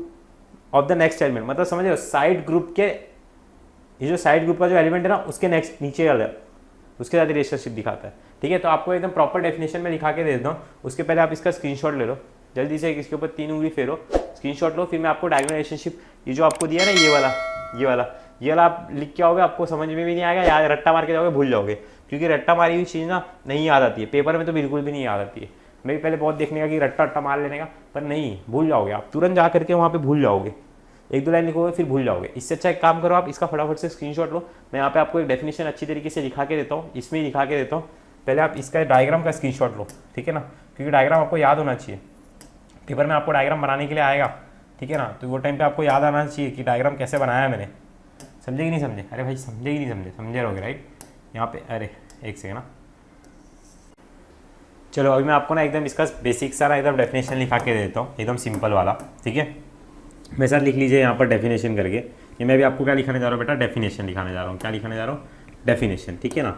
A: of the next element। मतलब समझ रहे हो, साइड ग्रुप के, ये जो साइड ग्रुप का जो एलिमेंट है ना उसके नेक्स्ट नीचे वाला उसके साथ रिलेशनशिप दिखाता है, ठीक है। तो आपको एकदम प्रॉपर डेफिनेशन में लिखा के दे देता हूँ, उसके पहले आप इसका स्क्रीनशॉट ले लो जल्दी से, इसके ऊपर 3 उंगली फेरो, स्क्रीनशॉट लो, फिर मैं आपको डायगोनल रिलेशनशिप ये जो आपको दिया ना, ये वाला आप लिख के आओगे, आपको समझ में भी नहीं आएगा, याद रट्टा मार के जाओगे भूल जाओगे, क्योंकि रट्टा मारी हुई चीज़ ना नहीं याद आती है, पेपर में तो बिल्कुल भी नहीं याद आती है। मैं भी पहले बहुत देखने का कि रट्टा रट्टा मार लेने का, पर नहीं, भूल जाओगे आप, तुरंत जा करके वहाँ पे भूल जाओगे, 1-2 लाइन लिखोगे फिर भूल जाओगे। इससे अच्छा एक काम करो, आप इसका फटाफट से स्क्रीनशॉट लो, मैं यहाँ पे आपको एक डेफिनेशन अच्छी तरीके से लिखा के देता हूँ, इसमें ही लिखा के देता हूँ। पहले आप इसका डायग्राम का स्क्रीनशॉट लो, ठीक है ना, क्योंकि डायग्राम आपको याद होना चाहिए, पेपर में आपको डायग्राम बनाने के लिए आएगा, ठीक है ना। तो वो टाइम पे आपको याद आना चाहिए कि डायग्राम कैसे बनाया मैंने, समझे कि नहीं समझे? अरे भाई समझे कि नहीं समझे? समझे रहोगे राइट। यहाँ पे अरे एक सेकंड ना, चलो अभी मैं आपको ना एकदम इसका बेसिक सारा एकदम डेफिनेशन लिखा के देता हूँ, एकदम सिंपल वाला, ठीक है। मेरे साथ लिख लीजिए यहाँ पर डेफिनेशन करके। ये मैं भी आपको क्या लिखाने जा रहा हूँ बेटा? डेफिनेशन लिखाने जा रहा हूँ। क्या लिखाने जा रहा हूँ? डेफिनेशन, ठीक है ना,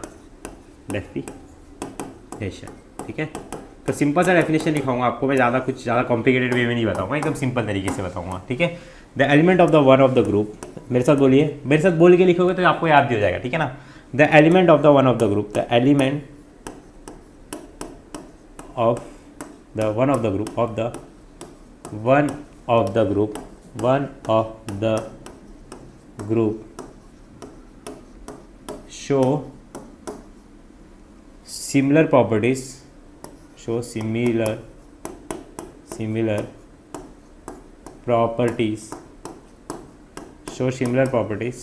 A: डेफिनेशन, ठीक है। तो सिंपल सा डेफिनेशन लिखाऊंगा आपको मैं, ज़्यादा कॉम्प्लिकेटेड वे में नहीं बताऊंगा, एकदम सिंपल तरीके से बताऊंगा, ठीक है। The element of the one of the group, मेरे साथ बोलिए, मेरे साथ बोल के लिखोगे तो आपको याद भी हो जाएगा, ठीक है ना। The element of the one of the group, the element of the one of the group, of the one of the group, one of the group show similar properties, show similar properties, show similar properties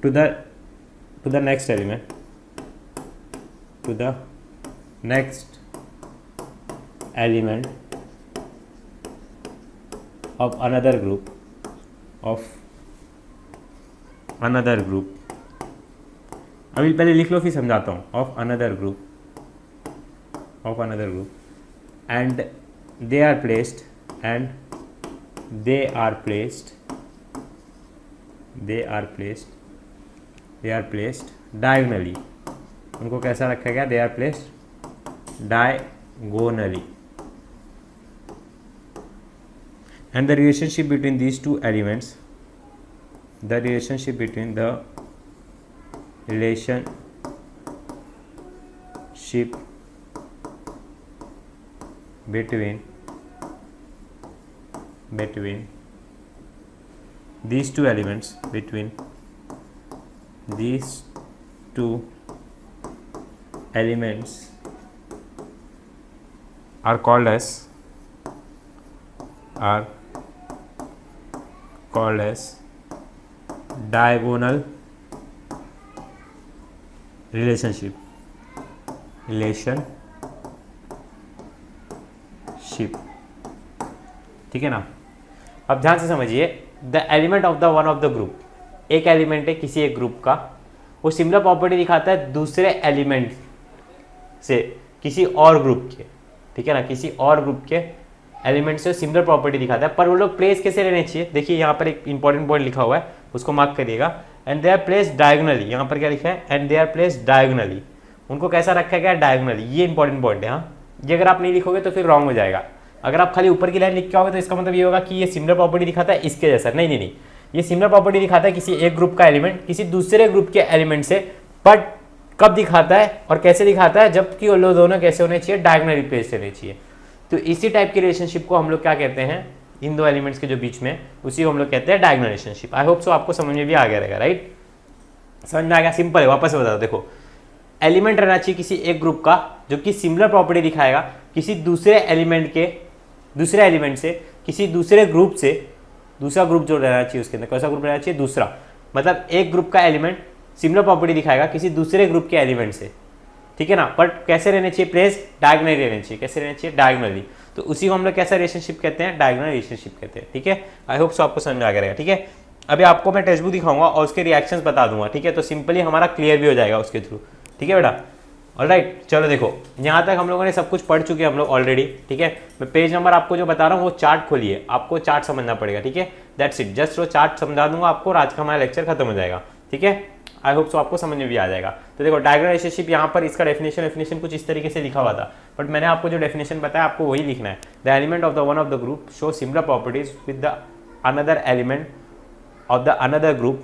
A: to the next element, to the next element of another group, अभी पहले लिख लो फिर समझाता हूँ, of another group, and they are placed diagonally, उनको कैसा रखा गया, they are placed diagonally, and the relationship between these two elements, the relationship between these two elements, are called as diagonal relationship, ठीक है ना। अब ध्यान से समझिए, the element of the one of the group, एक एलिमेंट है किसी एक ग्रुप का, वो सिमिलर प्रॉपर्टी दिखाता है दूसरे एलिमेंट से किसी और ग्रुप के, ठीक है ना, किसी और ग्रुप के एलिमेंट से सिमिलर प्रॉपर्टी दिखाता है, पर वो लोग प्लेस कैसे रहने चाहिए, देखिए यहाँ पर एक इंपॉर्टेंट पॉइंट लिखा हुआ है, उसको मार्क करिएगा, and they are placed diagonally, यहाँ पर क्या लिखा है, and they are placed diagonally, उनको कैसा रखा गया, डायगोनली, ये इंपॉर्टेंट पॉइंट है। हाँ, ये अगर आप नहीं लिखोगे तो फिर रॉन्ग हो जाएगा। अगर आप खाली ऊपर की लाइन लिख के आओगे तो इसका मतलब ये होगा कि ये सिमिलर प्रॉपर्टी दिखाता है इसके जैसा, नहीं, ये सिमिलर प्रॉपर्टी दिखाता है किसी एक ग्रुप का एलिमेंट किसी दूसरे ग्रुप के एलिमेंट से, बट कब दिखाता है और कैसे दिखाता है, जबकि वो लोग दोनों कैसे होने चाहिए, डायगोनली प्लेस्ड रहने चाहिए। तो इसी टाइप की रिलेशनशिप को हम लोग क्या कहते हैं, इन दो एलिमेंट्स के जो बीच में, उसी को हम लोग कहते हैं diagonal relationship. I hope so आपको समझ में भी आ गया रहेगा, राइट, समझ में आ गया, सिंपल है। वापस से बता दो, देखो एलिमेंट रहना चाहिए किसी एक ग्रुप का जो कि सिमिलर प्रॉपर्टी दिखाएगा किसी दूसरे एलिमेंट से किसी दूसरे ग्रुप से, दूसरा ग्रुप जो रहना चाहिए उसके अंदर, कैसा ग्रुप रहना चाहिए, दूसरा, मतलब एक ग्रुप का एलिमेंट सिमिलर प्रॉपर्टी दिखाएगा किसी दूसरे ग्रुप के एलिमेंट से, ठीक है ना, बट कैसे रहने चाहिए, प्लेस डायगोनली रहने चाहिए, कैसे रहने चाहिए, डायगोनली। तो उसी को हम लोग कैसा रिलेशनशिप कहते हैं, डायगोनल रिलेशनशिप कहते हैं, ठीक है। आई होप सो आपको समझ में आ गया रहेगा, ठीक है। अभी आपको मैं टेक्स्ट बुक दिखाऊंगा और उसके रिएक्शंस बता दूंगा, ठीक है, तो सिंपली हमारा क्लियर भी हो जाएगा उसके थ्रू, ठीक है बेटा। ऑलराइट, चलो देखो यहाँ तक हम लोगों ने सब कुछ पढ़ चुके हैं हम लोग ऑलरेडी, ठीक है। मैं पेज नंबर आपको जो बता रहा हूँ वो चार्ट खोलिए, आपको चार्ट समझना पड़ेगा, ठीक है, दैट्स इट, जस्ट वो चार्ट समझा दूंगा आपको और आज का हमारा लेक्चर खत्म हो जाएगा, ठीक है। आई होप सो आपको समझ में भी आ जाएगा। तो देखो डायगोनल रिलेशनशिप यहाँ पर इसका डेफिनेशन कुछ इस तरीके से लिखा हुआ था, बट मैंने आपको जो डेफिनेशन बताया आपको वही लिखना है। The element of the one of the group show similar properties with the another element of the another group,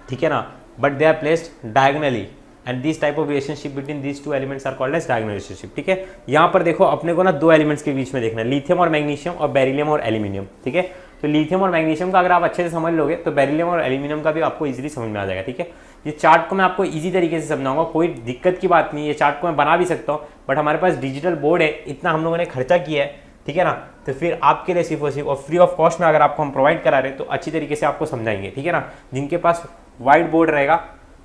A: ठीक है ना, but they are placed diagonally and this type of relationship between these two elements are called as diagonal relationship, ठीक है। यहाँ पर देखो अपने को ना दो एलिमेंट्स के बीच में देखना है, लिथियम और मैग्नीशियम और बेरिलियम और एल्यूमिनियम, ठीक है। तो लिथियम और मैग्नीशियम का अगर आप अच्छे से समझ लोगे तो बेरिलियम और एल्यूमिनियम का भी आपको इजीली समझ में आ जाएगा, ठीक है। ये चार्ट को मैं आपको इजी तरीके से समझाऊंगा, कोई दिक्कत की बात नहीं है, चार्ट को मैं बना भी सकता हूँ, बट हमारे पास डिजिटल बोर्ड है, इतना हम लोगों ने खर्चा किया है, ठीक है ना, तो फिर आपके लिए सिर्फ और सिर्फ और फ्री ऑफ कॉस्ट में अगर आपको हम प्रोवाइड करा रहे हैं तो अच्छी तरीके से आपको समझाएंगे, ठीक है ना। जिनके पास वाइट बोर्ड रहेगा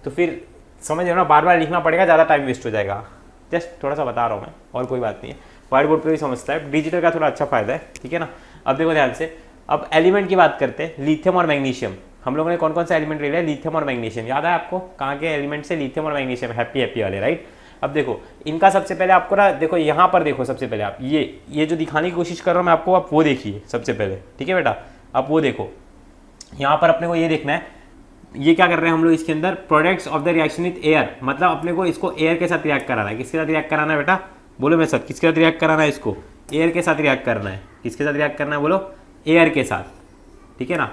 A: तो फिर समझ रहे हो ना, बार बार लिखना पड़ेगा, ज़्यादा टाइम वेस्ट हो जाएगा, जस्ट थोड़ा सा बता रहा हूँ मैं, और कोई बात नहीं है। वाइट बोर्ड पे भी समझता है, डिजिटल का थोड़ा अच्छा फायदा है, ठीक है ना। अब देखो ध्यान से, अब एलिमेंट की बात करते हैं, लिथियम और मैग्नीशियम। हम लोगों ने कौन कौन सा एलिमेंट ले लिया, लिथियम और मैग्नीशियम, याद है आपको कहाँ के एलिमेंट से, लिथियम और मैग्नीशियम, हैप्पी वाले, राइट। अब देखो इनका सबसे पहले आपको ना, देखो यहाँ पर देखो, सबसे पहले आप ये जो दिखाने की कोशिश कर रहा हूँ मैं आपको, आप वो देखिए सबसे पहले, ठीक है बेटा, आप वो देखो। यहाँ पर अपने को ये देखना है, ये क्या कर रहे हैं हम लोग इसके अंदर, products of the reaction with air, मतलब अपने को इसको एयर के साथ रिएक्ट कराना है। किसके साथ रिएक्ट कराना है बेटा, बोलो मेरे साथ, किसके साथ रिएक्ट कराना है, इसको एयर के साथ रिएक्ट करना है। किसके साथ रिएक्ट करना है, बोलो, एयर के साथ, ठीक है ना,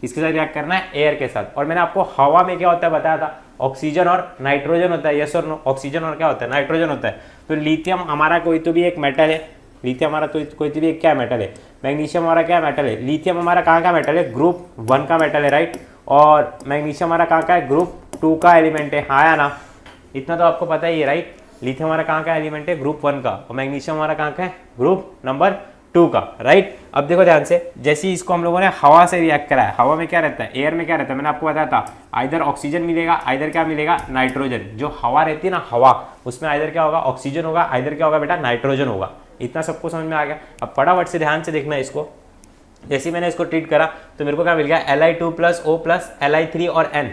A: किसके साथ रिएक्ट करना है, एयर के साथ। और मैंने आपको हवा में क्या होता है बताया था, ऑक्सीजन और नाइट्रोजन होता है, यस और नो, ऑक्सीजन और क्या होता है, नाइट्रोजन होता है। तो लिथियम हमारा कोई तो भी एक मेटल है, लिथियम हमारा तो कोई तो भी एक क्या मेटल है, मैग्नीशियम हमारा क्या मेटल है, लिथियम हमारा कहाँ का मेटल है, ग्रुप 1 का मेटल है, राइट। और मैग्नीशियम हमारा कहाँ का है, ग्रुप 2 का एलिमेंट है, हाँ या ना, इतना तो आपको पता ही है, राइट। लिथियम हमारा कहाँ का एलिमेंट है, ग्रुप 1 का, और मैग्नीशियम हमारा कहाँ का है, ग्रुप नंबर 2 का, राइट। अब देखो ध्यान से, जैसे इसको हम लोगों ने हवा से रिएक्ट करा है, हवा में क्या रहता है, एयर में क्या रहता है, मैंने आपको बताया था, आइदर ऑक्सीजन मिलेगा, आइदर क्या मिलेगा, नाइट्रोजन। जो हवा रहती है ना, हवा, उसमें आइदर क्या होगा, ऑक्सीजन होगा, आइदर क्या होगा बेटा, नाइट्रोजन होगा। इतना सबको समझ में आ गया। अब फटाफट से ध्यान से देखना है इसको, जैसे ही मैंने इसको ट्रीट करा तो मेरे को क्या मिल गया, Li2 plus O plus Li3 और N।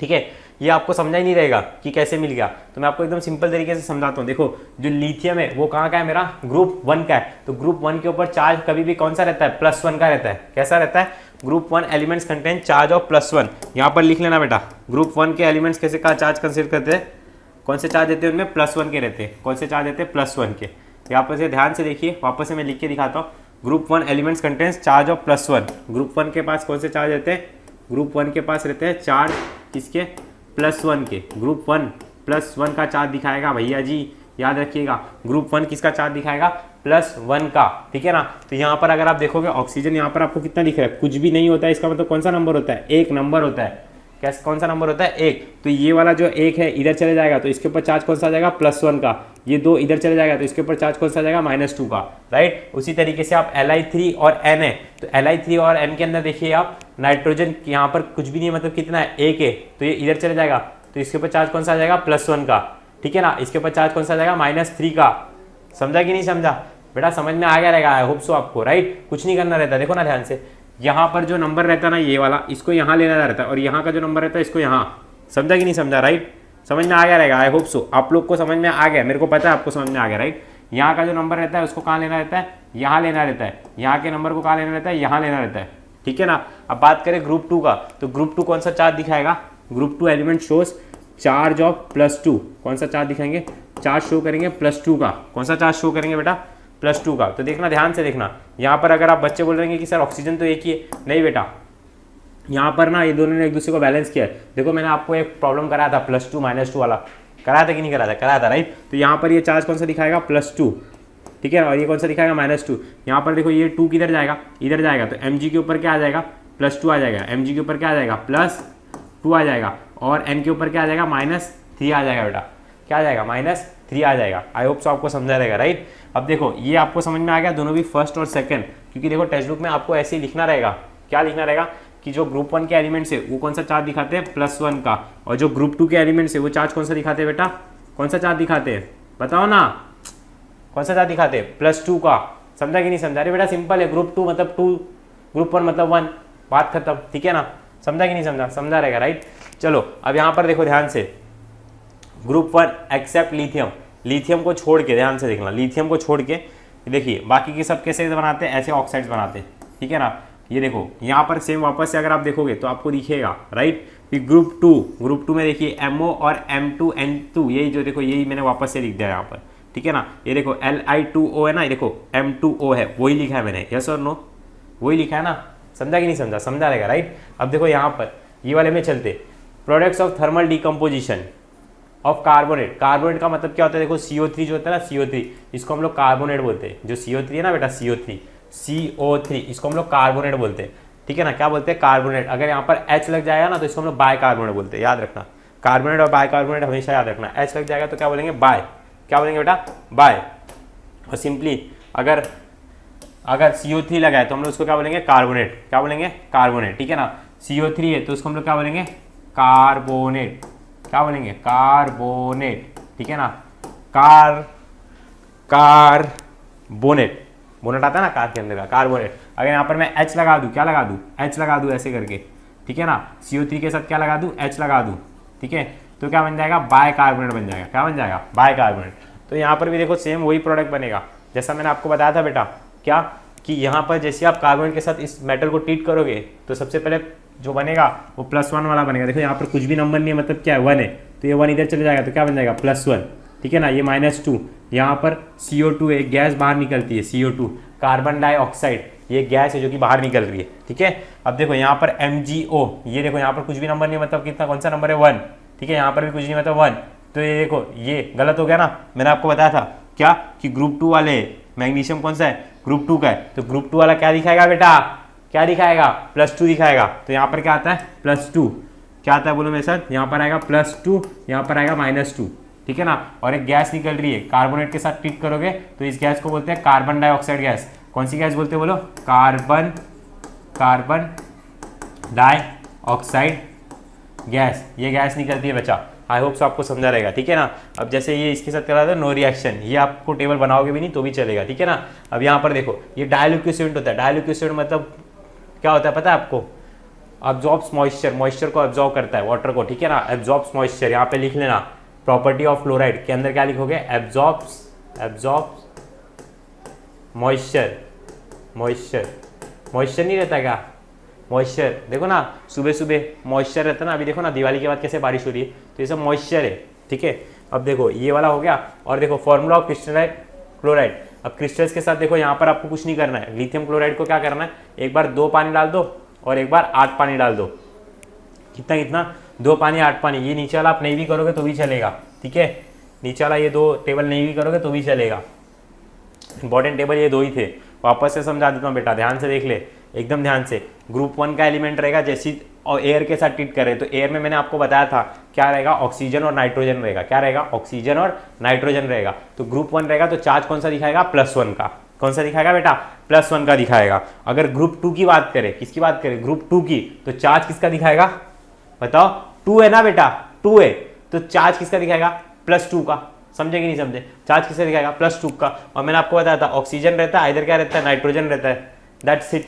A: ठीक है, ये आपको समझा ही नहीं रहेगा कि कैसे मिल गया, तो मैं आपको एकदम सिंपल तरीके से समझाता हूँ। देखो जो लिथियम है वो कहाँ का है, मेरा ग्रुप 1 का है, तो ग्रुप 1 के ऊपर चार्ज कभी भी कौन सा रहता है, +1 का रहता है। कैसा रहता है, group 1 elements contain charge of +1। यहाँ पर लिख लेना बेटा, ग्रुप 1 के एलिमेंट्स कैसे का चार्ज कंसिडर करते हैं, कौन से चार्ज देते हैं उनमें, +1 के रहते हैं। कौन से चार्ज देते हैं, +1 के। यहाँ पर से ध्यान से देखिए, वापस से मैं लिख के दिखाता हूँ। Group 1 elements contains charge of +1। Group 1 के पास कौन से चार्ज रहते हैं, ग्रुप 1 के पास रहते हैं चार्ज किसके, +1 के। ग्रुप 1 +1 का चार्ज दिखाएगा भैया जी, याद रखिएगा। ग्रुप 1 किसका चार्ज दिखाएगा, +1 का। ठीक है ना, तो यहाँ पर अगर आप देखोगे ऑक्सीजन यहाँ पर आपको कितना दिख रहा है, कुछ भी नहीं होता है। इसका मतलब कौन सा नंबर होता है, 1 नंबर होता है। कैसे, कौन सा नंबर होता है, 1। तो ये वाला जो 1 है इधर चले जाएगा तो इसके ऊपर चार्ज कौन सा आ जाएगा, +1 का। ये 2 इधर चले जाएगा तो इसके ऊपर चार्ज कौन सा आ जाएगा, -2 का। राइट, उसी तरीके से आप Li3 और N है, तो Li3 और N के अंदर देखिए आप नाइट्रोजन यहाँ पर कुछ भी नहीं, मतलब कितना है, 1 है, तो ये इधर चले जाएगा तो इसके ऊपर चार्ज कौन सा आ जाएगा, +1 का। ठीक है ना, इसके ऊपर चार्ज कौन सा आ जाएगा, -3 का। समझा कि नहीं समझा बेटा, समझ में आ गया रहेगा, आई होप सो आपको। राइट, कुछ नहीं करना रहता, देखो ना ध्यान से, यहाँ पर जो नंबर रहता है ना ये वाला, इसको यहाँ लेना रहता है, और यहाँ का जो नंबर रहता है इसको यहाँ। समझा कि नहीं समझा, राइट, समझ में आ गया रहेगा, आई होप सो आप लोग को समझ में आ गया, मेरे को पता है आपको समझ में आ गया। राइट, यहाँ का जो नंबर रहता है उसको कहाँ लेना रहता है, यहाँ लेना रहता है। यहाँ के नंबर को कहाँ लेना रहता है, यहाँ लेना रहता है। ठीक है ना, अब बात करें ग्रुप 2 का, तो ग्रुप 2 कौन सा चार्ज दिखाएगा, group 2 element shows charge of +2। कौन सा चार्ज दिखाएंगे, चार्ज शो करेंगे +2 का। कौन सा चार्ज शो करेंगे बेटा, +2 का। तो देखना, ध्यान से देखना, यहाँ पर अगर आप बच्चे बोल रहे हैं कि सर ऑक्सीजन तो एक ही है, नहीं बेटा, यहाँ पर ना ये दोनों ने एक दूसरे को बैलेंस किया है। देखो मैंने आपको एक प्रॉब्लम कराया था, +2 -2 वाला, कराया था कि नहीं कराया था, कराया था। राइट, तो यहाँ पर ये चार्ज कौन सा दिखाएगा, +2। ठीक है, और ये कौन सा दिखाएगा, -2। यहाँ पर देखो ये 2 किधर जाएगा, इधर जाएगा, तो Mg के ऊपर क्या आ जाएगा, +2 आ जाएगा। Mg के ऊपर क्या आ जाएगा, +2 आ जाएगा, और N के ऊपर क्या आ जाएगा, -3 आ जाएगा बेटा। क्या आ जाएगा, -3 आ जाएगा। आई होप सो आपको समझा रहेगा। राइट, अब देखो ये आपको समझ में आ गया, दोनों भी फर्स्ट और सेकंड, क्योंकि देखो टेक्स्ट बुक में आपको ऐसे ही लिखना रहेगा। क्या लिखना रहेगा कि जो ग्रुप 1 के एलिमेंट्स है वो कौन सा चार्ज दिखाते हैं, +1 का, और जो ग्रुप 2 के एलिमेंट्स है वो चार्ज कौन सा दिखाते हैं बेटा, कौन सा चार्ज दिखाते हैं, बताओ ना, कौन सा चार्ज दिखाते हैं, +2 का। समझा कि नहीं समझा, अरे बेटा सिंपल है, ग्रुप 2 मतलब 2, ग्रुप 1 मतलब 1, बात खत्म। ठीक है ना, समझा कि नहीं समझा, समझा रहेगा। राइट, चलो अब यहाँ पर देखो ध्यान से, ग्रुप 1 एक्सेप्ट लिथियम, लिथियम को छोड़ के, ध्यान से देखना, लिथियम को छोड़ के देखिए बाकी के सब कैसे बनाते हैं, ऐसे ऑक्साइड्स बनाते हैं। ठीक है ना, ये देखो यहाँ पर सेम वापस से अगर आप देखोगे तो आपको दिखेगा। राइट, फिर ग्रुप 2 में देखिए MO और M2N2, यही जो देखो यही मैंने वापस से लिख दिया यहाँ पर। ठीक है ना, ये देखो Li2O है ना, ये देखो M2O है, वही लिखा है मैंने, यस और नो, वही लिखा है ना। समझा कि नहीं समझा, समझा रहेगा। राइट, अब देखो यहाँ पर ये वाले में चलते, products of thermal decomposition of carbonate. Carbonate का मतलब क्या होता है, देखो CO3 जो होता है ना, CO3, इसको हम लोग कार्बोनेट बोलते हैं। जो CO3 है ना बेटा, CO3, इसको हम लोग कार्बोनेट बोलते हैं। ठीक है ना, क्या बोलते हैं, कार्बोनेट। अगर यहाँ पर H लग जाएगा ना तो इसको हम लोग बाय कार्बोनेट बोलते हैं, याद रखना। कार्बोनेट और बाय कार्बोनेट हमेशा याद रखना, H लग जाएगा तो क्या बोलेंगे, बाय। क्या बोलेंगे बेटा, बाय। और सिंपली अगर CO3 लगा है तो हम लोग उसको क्या बोलेंगे, कार्बोनेट। क्या बोलेंगे, कार्बोनेट। ठीक है ना, CO3 है तो उसको हम लोग क्या बोलेंगे, कार्बोनेट। क्या बोलेंगे, कार्बोनेट। ठीक है ना, कार्बोनेट, बोनेट आता है ना कार के अंदर का, कार्बोनेट। अगर यहाँ पर मैं H लगा दूँ, क्या लगा दूँ, H लगा दूँ ऐसे करके। ठीक है ना, CO3 के साथ क्या लगा दूँ, H लगा दूँ। ठीक है, तो क्या बन जाएगा, बाय कार्बोनेट बन जाएगा। क्या बन जाएगा, बाय कार्बोनेट। तो यहाँ पर भी देखो सेम वही प्रोडक्ट बनेगा जैसा मैंने आपको बताया था बेटा, क्या कि यहाँ पर जैसे आप कार्बोनेट के साथ इस मेटल को ट्रीट करोगे तो सबसे पहले जो बनेगा वो +1 वाला बनेगा। देखो यहाँ पर कुछ भी नंबर नहीं है, मतलब क्या है, 1 है, तो ये 1 इधर चले जाएगा तो क्या बन जाएगा, +1। ठीक है ना, ये -2, यहाँ पर CO2 एक गैस बाहर निकलती है, CO2 कार्बन डाइऑक्साइड, ये गैस है जो कि बाहर निकल रही है। ठीक है, अब देखो यहाँ पर MgO, ये देखो यहाँ पर कुछ भी नंबर नहीं, मतलब कितना, कौन सा नंबर है, 1। ठीक है, यहाँ पर भी कुछ नहीं, मतलब 1। तो ये देखो ये गलत हो गया ना, मैंने आपको बताया था क्या कि ग्रुप 2 वाले मैग्नीशियम कौन सा है, ग्रुप 2 का है, तो ग्रुप 2 वाला क्या दिखाएगा बेटा, क्या दिखाएगा, +2 दिखाएगा। तो यहाँ पर क्या आता है, +2, क्या आता है बोलो मेरे साथ, यहाँ पर आएगा +2, यहाँ पर आएगा -2। ठीक है ना, और एक गैस निकल रही है, कार्बोनेट के साथ ट्रीट करोगे तो इस गैस को बोलते हैं कार्बन डाइऑक्साइड गैस। कौन सी गैस बोलते हैं बोलो, कार्बन डाइऑक्साइड गैस, ये गैस निकलती है बच्चा। आई होप सो आपको समझा रहेगा, ठीक है ना। अब जैसे ये इसके साथ करा था नो रिएक्शन, ये आपको टेबल बनाओगे भी नहीं तो भी चलेगा, ठीक है ना। अब यहाँ पर देखो ये डाइल्यूक्विसेंट होता है, डाइल्यूक्विसेंट मतलब क्या होता है पता है आपको, अब्जॉर्ब्स मॉइस्चर, मॉइस्चर को अब्जॉर्ब करता है वाटर को, ठीक है ना, एब्जॉर्ब्स मॉइस्चर। यहाँ पे लिख लेना प्रॉपर्टी ऑफ फ्लोराइड के अंदर क्या लिखोगे, एब्जॉर्ब्स मॉइस्चर, मॉइस्चर नहीं रहता क्या, मॉइस्चर देखो ना, सुबह सुबह मॉइस्चर रहता है ना, अभी देखो ना दिवाली के बाद कैसे बारिश हो रही है, तो ये सब मॉइस्चर है, ठीक है। अब देखो ये वाला हो गया, और देखो फॉर्मूला ऑफ क्रिस्टलाइट क्लोराइड। अब क्रिस्टल्स के साथ देखो यहाँ पर आपको कुछ नहीं करना है, लिथियम क्लोराइड को क्या करना है, एक बार 2 पानी डाल दो और एक बार 8 पानी डाल दो, कितना 2 पानी 8 पानी। ये नीचे वाला आप नहीं भी करोगे तो भी चलेगा, ठीक है, नीचे वाला ये 2 टेबल नहीं भी करोगे तो भी चलेगा। इंपॉर्टेंट टेबल ये 2 ही थे, वापस से समझा देता हूँ बेटा, ध्यान से देख ले, एकदम ध्यान से। ग्रुप 1 का एलिमेंट रहेगा जैसे और एयर के साथ ट्रीट करें, तो एयर में मैंने आपको बताया था क्या रहेगा, ऑक्सीजन और नाइट्रोजन रहेगा, क्या रहेगा, ऑक्सीजन और नाइट्रोजन रहेगा। तो ग्रुप 1 रहेगा तो चार्ज कौन सा दिखाएगा, +1 का, कौन सा दिखाएगा बेटा, +1 का दिखाएगा। अगर ग्रुप 2 की बात करें, किसकी बात करें, ग्रुप 2 की, तो चार्ज किसका दिखाएगा बताओ, 2 है ना बेटा, 2 है, तो चार्ज किसका दिखाएगा, +2 का। समझे कि नहीं समझे, चार्ज किसका दिखाएगा, +2 का। और मैंने आपको बताया था ऑक्सीजन रहता है, इधर क्या रहता है, नाइट्रोजन रहता है, दैट्स इट,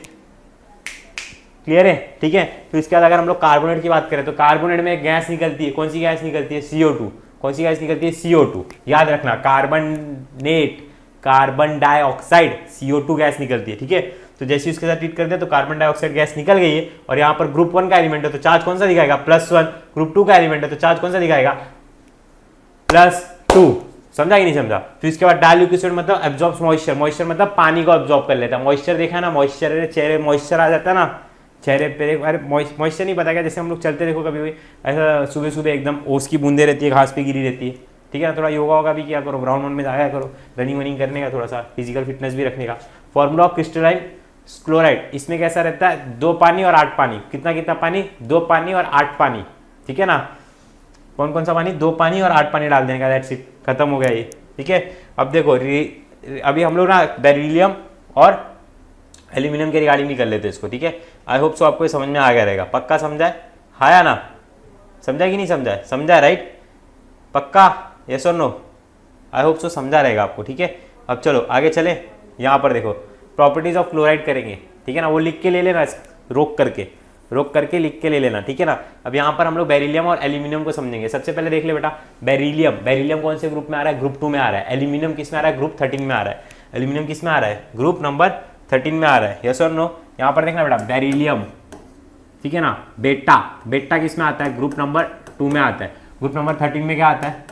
A: क्लियर है, ठीक है। तो इसके बाद अगर हम लोग कार्बोनेट की बात करें, तो कार्बोनेट में एक गैस निकलती है, कौन सी गैस निकलती है, CO2, कौन सी गैस निकलती है, CO2, याद रखना, carbonate, carbon dioxide, CO2 gas निकलती है, ठीक है। तो जैसे उसके साथ ट्रीट करते हैं तो कार्बन डाइऑक्साइड गैस निकल गई है, और यहाँ पर ग्रुप 1 का एलिमेंट है तो चार्ज कौन सा दिखाएगा, +1, ग्रुप 2 का एलिमेंट है तो चार्ज कौन सा दिखाएगा, +2। समझा कि नहीं समझा। तो इसके बाद डाइल्यूक्विसेंट मतलब एब्जॉर्ब्स मॉइस्चर, मॉइस्चर मतलब पानी को एब्जॉर्ब कर लेता है। मॉइस्चर देखा है ना, मॉइस्चर, चेहरे मॉइस्चर आ जाता है ना चेहरे पे, अरे मॉइस्चर नहीं पता क्या, जैसे हम लोग चलते देखो कभी भी ऐसा सुबह सुबह एकदम ओस की बूंदे रहती है, घास पे गिरी रहती है, ठीक है ना। थोड़ा योगा वोगा भी किया करो, ग्राउंड में जाया करो, रनिंग वनिंग करने का, थोड़ा सा फिजिकल फिटनेस भी रखने का। फॉर्मूला ऑफ क्रिस्टलाइन क्लोराइड, इसमें कैसा रहता है, 2 पानी और 8 पानी, कितना पानी, 2 पानी और 8 पानी, ठीक है ना। कौन कौन सा पानी, 2 पानी और 8 पानी डाल देने का, दैट्स इट, खत्म हो गया ये, ठीक है। अब देखो अभी हम लोग ना बेरिलियम और एल्यूमिनियम की रिगार्डिंग नहीं कर लेते इसको, ठीक है। आई होप सो आपको ये समझ में आ गया रहेगा, पक्का समझा है, हाँ या ना, समझा कि नहीं समझा है, समझा है राइट, पक्का, यस और नो, आई होप सो समझा रहेगा आपको, ठीक है। अब चलो आगे चले, यहाँ पर देखो प्रॉपर्टीज ऑफ क्लोराइड करेंगे, ठीक है ना, वो लिख के ले लेना, रोक करके लिख के ले लेना, ठीक है ना। अब यहाँ पर हम लोग बेरिलियम और एल्यूमिनियम को समझेंगे। सबसे पहले देख ले बेटा, बेरिलियम कौन से ग्रुप में आ रहा है, ग्रुप 2 में आ रहा है। एल्यूमिनियम किस में आ रहा है, ग्रुप 13 में आ रहा है। एल्यूमिनियम किस में आ रहा है, ग्रुप नंबर 13 में आ रहा है, यस और नो। यहाँ पर देखना बेटा बेरिलियम, ठीक है ना, बेटा किस में आता है, ग्रुप नंबर 2 में आता है। ग्रुप नंबर 13 में क्या आता है,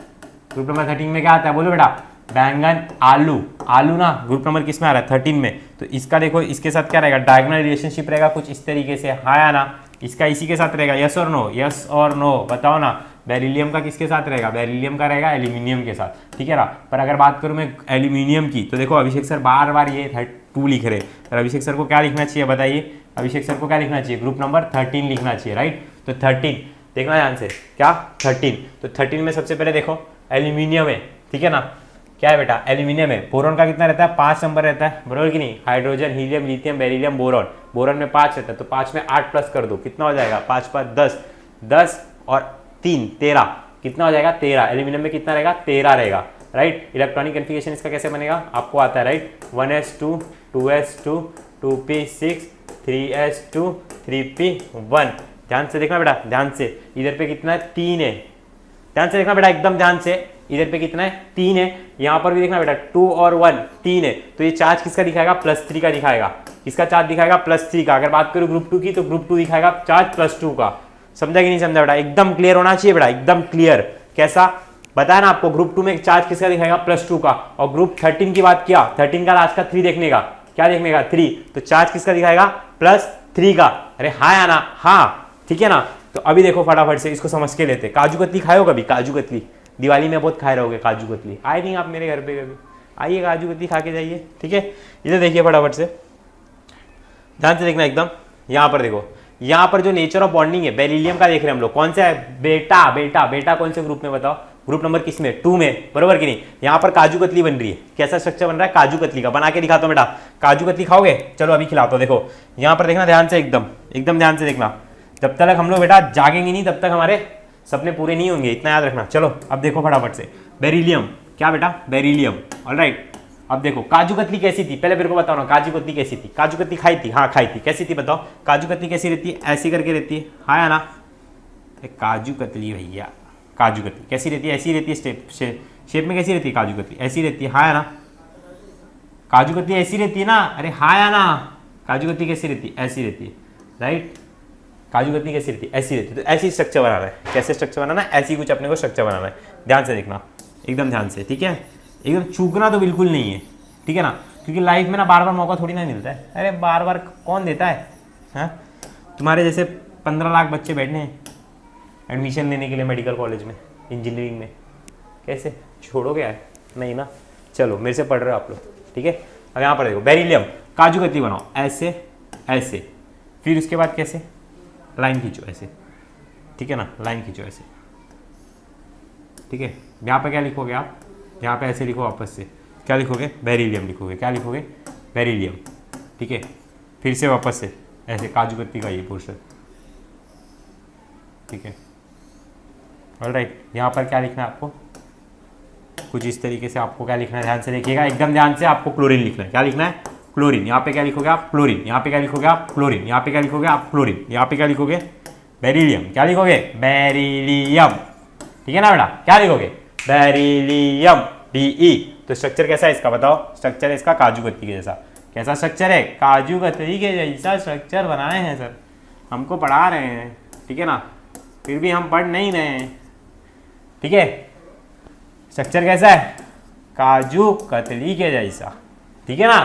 A: ग्रुप नंबर 13 में क्या आता है, बोलो बेटा, बैंगन, आलू ना, ग्रुप नंबर किस में आ रहा है, 13 में। तो इसका देखो इसके साथ क्या रहेगा, डायगोनल रिलेशनशिप रहेगा कुछ इस तरीके से, हाँ या ना, इसका इसी के साथ रहेगा, यस और नो, यस और नो, बताओ ना। बेरिलियम का किसके साथ रहेगा, बेरिलियम का रहेगा एल्यूमिनियम के साथ, ठीक है ना। पर अगर बात करूं मैं एल्यूमिनियम की, तो देखो अभिषेक सर बार बार ये 2 लिख रहे हैं, पर अभिषेक सर को क्या लिखना चाहिए बताइए, अभिषेक सर को क्या लिखना चाहिए, ग्रुप नंबर 13 लिखना चाहिए, राइट। तो 13 देखना ध्यान से, क्या 13, तो 13 में सबसे पहले देखो एल्यूमिनियम है, ठीक है ना, क्या है बेटा, एल्यूमिनियम है। बोरॉन का कितना रहता है, 5 नंबर रहता है, बरोबर कि नहीं, hydrogen, helium, lithium, beryllium, boron में 5 रहता है, तो 5 में 8 प्लस कर दो, कितना हो जाएगा, 5 5 10 और 3 13, कितना हो जाएगा 13। एल्यूमिनियम में कितना रहेगा, 13 रहेगा, राइट। इलेक्ट्रॉनिक कन्फिगरेशन इसका कैसे बनेगा, आपको आता है right, 1s2 2s2 2p6 3s2 3p1। ध्यान से देखना बेटा, ध्यान से, इधर पे कितना है, 3 है, ध्यान से देखना बेटा, एकदम ध्यान से, इधर पे कितना है, 3 है, यहाँ पर भी देखना बेटा 2 और 1 3 है, तो ये चार्ज किसका दिखाएगा, +3 का दिखाएगा, किसका चार्ज दिखाएगा, +3 का। अगर बात करूँ ग्रुप 2 की, तो ग्रुप 2 दिखाएगा चार्ज +2 का। समझा कि नहीं समझा बेटा, एकदम क्लियर होना चाहिए बेटा, एकदम क्लियर। कैसा बताया ना आपको, ग्रुप 2 में चार्ज किसका दिखाएगा, +2 का। और ग्रुप 13 की बात किया, 13 का लास्ट का 3 देखने का, क्या देखने का, 3, तो चार्ज किसका दिखाएगा, +3 का। अरे हाँ या ना, हाँ, ठीक है ना। तो अभी देखो फटाफट से इसको समझ के लेते। काजू कतली खाए हो कभी, काजू कतली, दिवाली में बहुत खाए रहोगे काजू कतली, आए नहीं आप मेरे घर पे कभी, आइए काजू कतली खा के जाइए, ठीक है। इधर देखिए फटाफट से, ध्यान से देखना एकदम, यहाँ पर देखो, यहाँ पर जो नेचर ऑफ बॉन्डिंग है बेरिलियम का देख रहे हैं हम लोग, कौन सा है, बेटा कौन से ग्रुप में बताओ, ग्रुप नंबर किस में, 2 में, बरोबर कि नहीं। यहाँ पर काजू कतली बन रही है, कैसा स्ट्रक्चर बन रहा है, काजू कतली का। बना के दिखाता हूं बेटा, काजू कतली खाओगे, चलो अभी खिलाता हूं। देखो यहाँ पर देखना ध्यान से, एकदम ध्यान से देखना, जब तक हम लोग बेटा जागेंगे नहीं तब तक हमारे सपने पूरे नहीं होंगे, इतना याद रखना। चलो अब देखो फटाफट से, बेरिलियम, क्या बेटा, बेरिलियम, ऑलराइट। अब देखो काजू कतली कैसी थी, पहले मेरे को बताओ ना, काजू कतली कैसी थी? काजू कतली खाई थी? हाँ खाई थी। कैसी थी बताओ? काजू कतली कैसी रहती है? ऐसी करके रहती है, हाँ या ना? काजू कतली भैया, काजू कतली कैसी रहती है? ऐसी रहती है, शेप में कैसी रहती है काजू कतली? ऐसी रहती है, हाँ या ना? काजू कतली ऐसी रहती है ना, अरे हाँ या ना? काजू कतली कैसी रहती है? ऐसी रहती है, राइट। काजू कतली कैसी रहती है? ऐसी रहती है। तो ऐसी स्ट्रक्चर बनाना है। कैसे स्ट्रक्चर बनाना है? ऐसी कुछ अपने को स्ट्रक्चर बनाना है, ध्यान से देखना, एकदम ध्यान से, ठीक है? एकदम चूकना तो बिल्कुल नहीं है, ठीक है ना? क्योंकि लाइफ में ना बार बार मौका थोड़ी ना मिलता है, अरे बार बार कौन देता है? हाँ, तुम्हारे जैसे 15 लाख बच्चे बैठे हैं एडमिशन लेने के लिए मेडिकल कॉलेज में, इंजीनियरिंग में, कैसे छोड़ोगे यार? नहीं ना। चलो मेरे से पढ़ रहे हो आप लोग, ठीक है? अब यहाँ पर देखो, बेरिलियम, काजू कतली बनाओ, ऐसे ऐसे, फिर उसके बाद कैसे? लाइन खींचो ऐसे, ठीक है ना? लाइन खींचो ऐसे, ठीक है? यहाँ पे क्या लिखोगे आप? यहाँ पे ऐसे लिखो वापस से, क्या लिखोगे? बेरिलियम लिखोगे। क्या लिखोगे? बेरिलियम, ठीक है? फिर से वापस से ऐसे काजू कतली का ये पोर्शन, ठीक है? ऑलराइट, यहाँ पर क्या लिखना है आपको? कुछ इस तरीके से आपको क्या लिखना है, ध्यान से देखिएगा, एकदम ध्यान से। आपको क्लोरीन लिखना है। क्या लिखना है? क्लोरीन। यहाँ पे क्या लिखोगे आप? क्लोरीन। यहाँ पे क्या लिखोगे आप? क्लोरीन। यहाँ पे क्या लिखोगे आप? क्लोरीन। यहाँ पे क्या लिखोगे? बेरिलियम। क्या लिखोगे? बेरिलियम, ठीक है ना बेटा? क्या लिखोगे? Beryllium, BE। तो स्ट्रक्चर कैसा है इसका बताओ? स्ट्रक्चर है इसका काजू कतली के जैसा। कैसा स्ट्रक्चर है? काजू कतली के जैसा स्ट्रक्चर बनाए हैं सर, हमको पढ़ा रहे हैं, ठीक है ना? फिर भी हम पढ़ नहीं रहे हैं, ठीक है? स्ट्रक्चर कैसा है? काजू कतली के जैसा, ठीक है ना?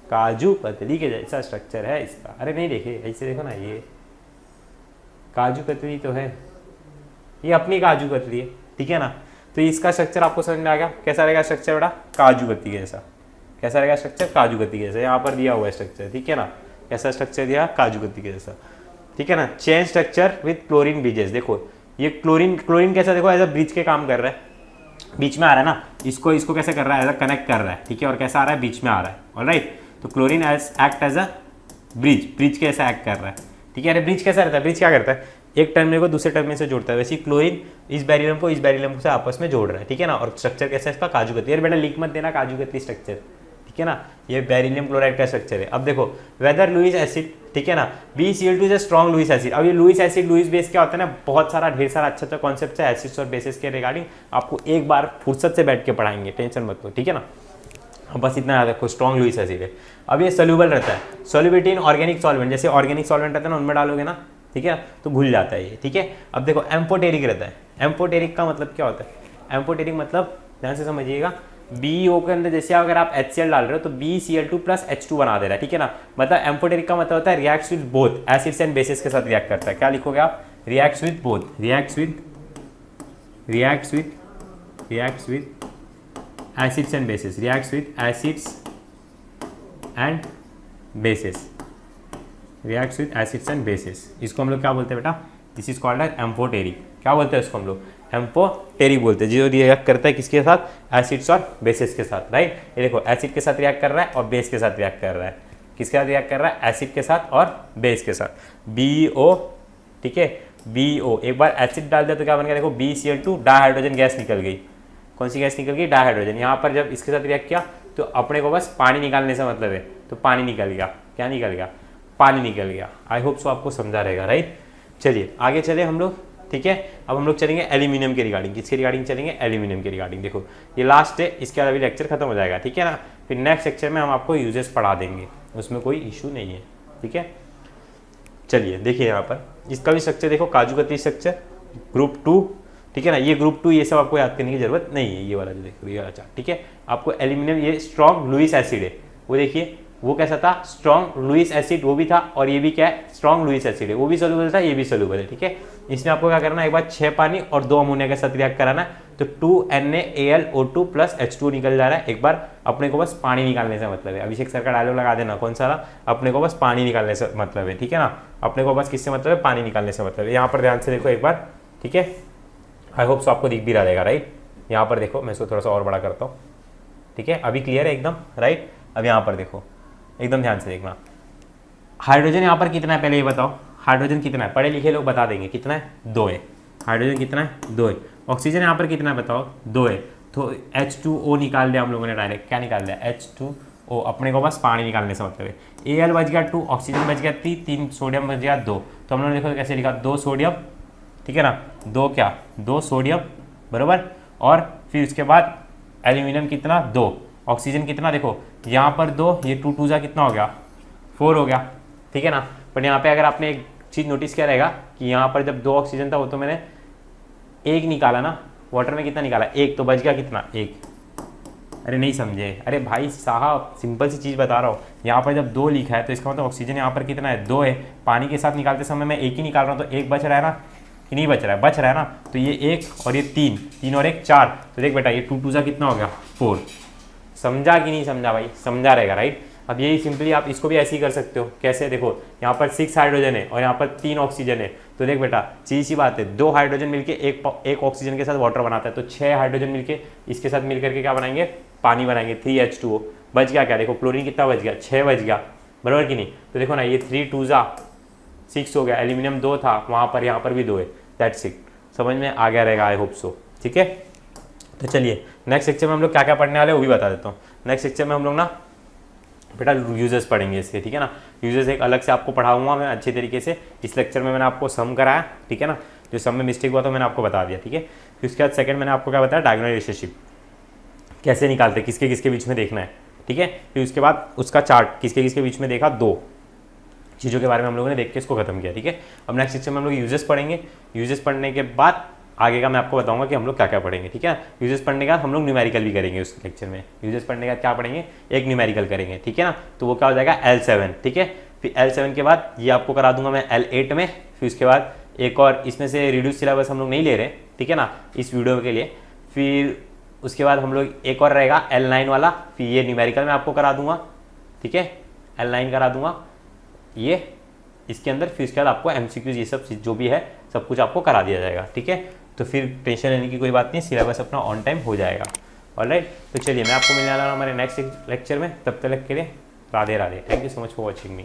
A: काजू कतली के जैसा स्ट्रक्चर है इसका। अरे नहीं देखे, ऐसे देखो ना, ये काजू कतली तो है, ये अपनी काजू कतली है, ठीक है ना? तो इसका स्ट्रक्चर आपको समझ में आ गया? कैसा रहेगा स्ट्रक्चर बेटा? काजू कतली के जैसा। कैसा रहेगा स्ट्रक्चर? काजू कतली के जैसा। यहाँ पर दिया हुआ है स्ट्रक्चर, ठीक है ना? कैसा स्ट्रक्चर दिया? काजू कतली के जैसा, ठीक है ना? Chain structure with chlorine bridges. देखो ये क्लोरीन कैसा, देखो एज अ ब्रिज के काम कर रहा है, बीच में आ रहा है ना, इसको कैसे कर रहा है? एज अ कनेक्ट कर रहा है, ठीक है? और कैसा आ रहा है? बीच में आ रहा है, ऑलराइट। तो chlorine act as a bridge कैसा एक्ट कर रहा है, ठीक है? अरे ब्रिज कैसा रहता है? ब्रिज क्या करता है? एक टर्मिनल को दूसरे टर्मिनल से जोड़ता है, वैसे ही क्लोरीन इस बेरिलियम से आपस में जोड़ रहा है, ठीक है ना? और स्ट्रक्चर कैसा है इसका? काजू कतली। यार बेटा लीक मत देना काजू कतली स्ट्रक्चर, ठीक है ना? ये बेरिलियम क्लोराइड का स्ट्रक्चर है। अब देखो वेदर लुईस एसिड, ठीक है ना? BeCl2 is a strong Lewis acid. अब ये लुईस एसिड, लुईस बेस क्या होता है ना, बहुत सारा ढेर सारा अच्छा कॉन्सेप्ट है एसिड्स और बेसिस के रिगार्डिंग, आपको एक बार फुर्सत से बैठ के पढ़ाएंगे, टेंशन मत लो, ठीक है ना? बस इतना याद रखो, स्ट्रॉन्ग लुईस एसिड है। अब ये सोल्यूबल रहता है, सोल्युबिलिटी इन ऑर्गेनिक सॉल्वेंट, जैसे ऑर्गेनिक सॉल्वेंट रहता है ना, उनमें डालोगे ना, ठीक है, तो घुल जाता है ये, ठीक है? अब देखो एम्फोटेरिक रहता है। एम्फोटेरिक का मतलब क्या होता है? एम्फोटेरिक मतलब ध्यान से समझिएगा, BeO के अंदर जैसे अगर आप HCl डाल रहे हो तो BeCl2 प्लस H2 बना दे रहा है, ठीक है ना? मतलब एम्फोटेरिक का मतलब होता है reacts with both acids and bases के साथ रिएक्ट करता है। क्या लिखोगे आप? Reacts with both, reacts with acids and bases, reacts with acids and bases, reacts with acids and bases. इसको हम लोग क्या बोलते हैं बेटा? This is called as amphoteric. क्या बोलते हैं इसको हम लोग? एम्फोटेरिक बोलते हैं, जो रिएक्ट करता है किसके साथ? एसिड्स और बेसिस के साथ, राइट? ये देखो एसिड के साथ रिएक्ट कर रहा है और बेस के साथ रिएक्ट कर रहा है। किसके साथ रिएक्ट कर रहा है? एसिड के साथ और बेस के साथ। BeO, ठीक है? BeO, एक बार एसिड डाल दिया तो क्या बन गया? देखो BeCl2, डाइहाइड्रोजन गैस निकल गई। कौन सी गैस निकल गई? डाइहाइड्रोजन। यहाँ पर जब इसके साथ रिएक्ट किया तो अपने को बस पानी निकालने से मतलब है, तो पानी निकल गया। क्या निकल गया? पानी निकल गया। आई होप सो आपको समझा रहेगा, राइट? चलिए आगे चले हम लोग, ठीक है? अब हम लोग चलेंगे एल्यूमिनियम के रिगार्डिंग। किसके रिगार्डिंग चलेंगे? एल्यूमिनियम के रिगार्डिंग। देखो ये लास्ट है, इसके बाद अभी लेक्चर खत्म हो जाएगा, ठीक है ना? फिर नेक्स्ट लेक्चर में हम आपको यूजेस पढ़ा देंगे, उसमें कोई इशू नहीं है, ठीक है? चलिए देखिए यहाँ पर इसका भी स्ट्रक्चर देखो, काजू कतली स्ट्रक्चर ग्रुप 2, ठीक है ना? ये ग्रुप 2 ये सब आपको याद करने की जरूरत नहीं है, ये वाला जो देखो ये वाला चार्ट, ठीक है? आपको एल्यूमिनियम, ये स्ट्रॉन्ग लुईस एसिड है, वो देखिए वो कैसा था? स्ट्रॉन्ग लुईस एसिड, वो भी था, और ये भी क्या है? स्ट्रॉन्ग लुईस एसिड है, वो भी सोल्यूबल था, ये भी सोल्यूबल है, ठीक है? इसमें आपको क्या करना है? एक बार 6 पानी और 2 अमोनिया के साथ रिएक्ट कराना है, तो 2NaAlO2 प्लस H2 निकल जा रहा है। एक बार अपने को बस पानी निकालने से मतलब है। अभिषेक सर का डायलॉग लगा देना, कौन सा? अपने को बस पानी निकालने से मतलब है, ठीक है ना? अपने को बस किससे मतलब है? पानी निकालने से मतलब है। यहाँ पर ध्यान से देखो एक बार, ठीक है? आई होप सो आपको दिख भी रहेगा, राइट? यहाँ पर देखो, मैं इसको थोड़ा सा और बड़ा करता हूँ, ठीक है? अभी क्लियर है एकदम, राइट? अब यहाँ पर देखो, एकदम ध्यान से देखना। हाइड्रोजन यहाँ पर कितना है पहले ये बताओ? हाइड्रोजन कितना है? पढ़े लिखे लोग बता देंगे कितना है? 2 है, हाइड्रोजन कितना है 2 है, ऑक्सीजन यहाँ पर कितना है बताओ 2 है, तो H2O निकाल दिया हम लोगों ने डायरेक्ट, क्या निकाल दिया H2O, अपने को बस पानी निकालने से मतलब है। Al बच गया 2, ऑक्सीजन बच गया 3, सोडियम बच गया 2, तो हम लोगों ने देखो कैसे लिखा 2 सोडियम, ठीक है ना, 2 क्या 2 सोडियम बराबर, और फिर उसके बाद एल्यूमिनियम कितना 2, ऑक्सीजन कितना देखो यहाँ पर 2, ये 2 2 कितना हो गया 4 हो गया, ठीक है ना। पर यहाँ पे अगर आपने एक चीज़ नोटिस किया रहेगा कि यहाँ पर जब 2 ऑक्सीजन था वो तो मैंने 1 निकाला ना, वाटर में कितना निकाला 1, तो बच गया कितना 1। अरे नहीं समझे, अरे भाई साहब सिंपल सी चीज़ बता रहा हूँ, यहाँ पर जब 2 लिखा है तो इसका मतलब ऑक्सीजन यहाँ पर कितना है 2 है, पानी के साथ निकालते समय मैं 1 ही निकाल रहा हूँ, तो 1 बच रहा है ना कि नहीं बच रहा है, बच रहा है ना, तो ये 1 और ये 3, 3 और 1 4, तो देख बेटा ये 2 2 कितना हो गया 4। समझा कि नहीं समझा भाई, समझा रहेगा राइट। अब यही सिंपली आप इसको भी ऐसे ही कर सकते हो, कैसे देखो यहाँ पर 6 हाइड्रोजन है और यहाँ पर 3 ऑक्सीजन है, तो देख बेटा चीज़ सी बात है, 2 हाइड्रोजन मिलके एक ऑक्सीजन के साथ वाटर बनाता है, तो 6 हाइड्रोजन मिलके इसके साथ मिल करके क्या बनाएंगे पानी बनाएंगे 3H2O। बच गया क्या देखो क्लोरीन कितना बच गया 6 बच गया बराबर कि नहीं, तो देखो ना ये 3 2 6 हो गया, एल्यूमिनियम 2 था वहाँ पर, यहाँ पर भी 2 है, दैट्स इट। समझ में आ गया रहेगा आई होप सो, ठीक है। तो चलिए नेक्स्ट लेक्चर में हम लोग क्या क्या पढ़ने वाले हैं वो भी बता देता हूँ। नेक्स्ट लेक्चर में हम लोग ना बेटा यूजेस पढ़ेंगे इसके, ठीक है ना, यूजेस एक अलग से आपको पढ़ाऊंगा मैं अच्छे तरीके से। इस लेक्चर में मैंने आपको सम कराया, ठीक है ना, जो सम में मिस्टेक हुआ तो मैंने आपको बता दिया, ठीक है। फिर उसके बाद सेकंड मैंने आपको क्या बताया डायगोनल रिलेशनशिप कैसे निकालते, किसके किसके बीच में देखना है, ठीक है। फिर उसके बाद उसका चार्ट किसके किसके बीच में देखा, 2 चीज़ों के बारे में हम लोगों ने देख के इसको खत्म किया, ठीक है। अब नेक्स्ट लेक्चर में हम लोग यूजेस पढ़ेंगे, यूजेस पढ़ने के बाद आगे का मैं आपको बताऊंगा कि हम लोग क्या क्या पढ़ेंगे, ठीक है। यूजेस पढ़ने का हम लोग न्यूमेरिकल भी करेंगे उस लेक्चर में, यूजेस पढ़ने का क्या पढ़ेंगे एक न्यूमेरिकल करेंगे, ठीक है ना, तो वो क्या हो जाएगा L7, ठीक है। फिर L7 के बाद ये आपको करा दूंगा मैं L8 में, फिर उसके बाद एक और इसमें से रिड्यूस सिलेबस हम लोग नहीं ले रहे, ठीक है ना, इस वीडियो के लिए। फिर उसके बाद हम लोग एक और रहेगा L9 वाला, फिर ये न्यूमेरिकल में आपको करा दूंगा, ठीक है, L9 करा दूंगा ये इसके अंदर। फिर उसके बाद आपको MCQs ये सब जो भी है सब कुछ आपको करा दिया जाएगा, ठीक है। तो फिर टेंशन लेने की कोई बात नहीं, सिलेबस अपना ऑन टाइम हो जाएगा, ऑलराइट। तो चलिए मैं आपको मिलने वाला हूँ हमारे नेक्स्ट लेक्चर में, तब तक के लिए Radhe Radhe, thank you so much for watching me.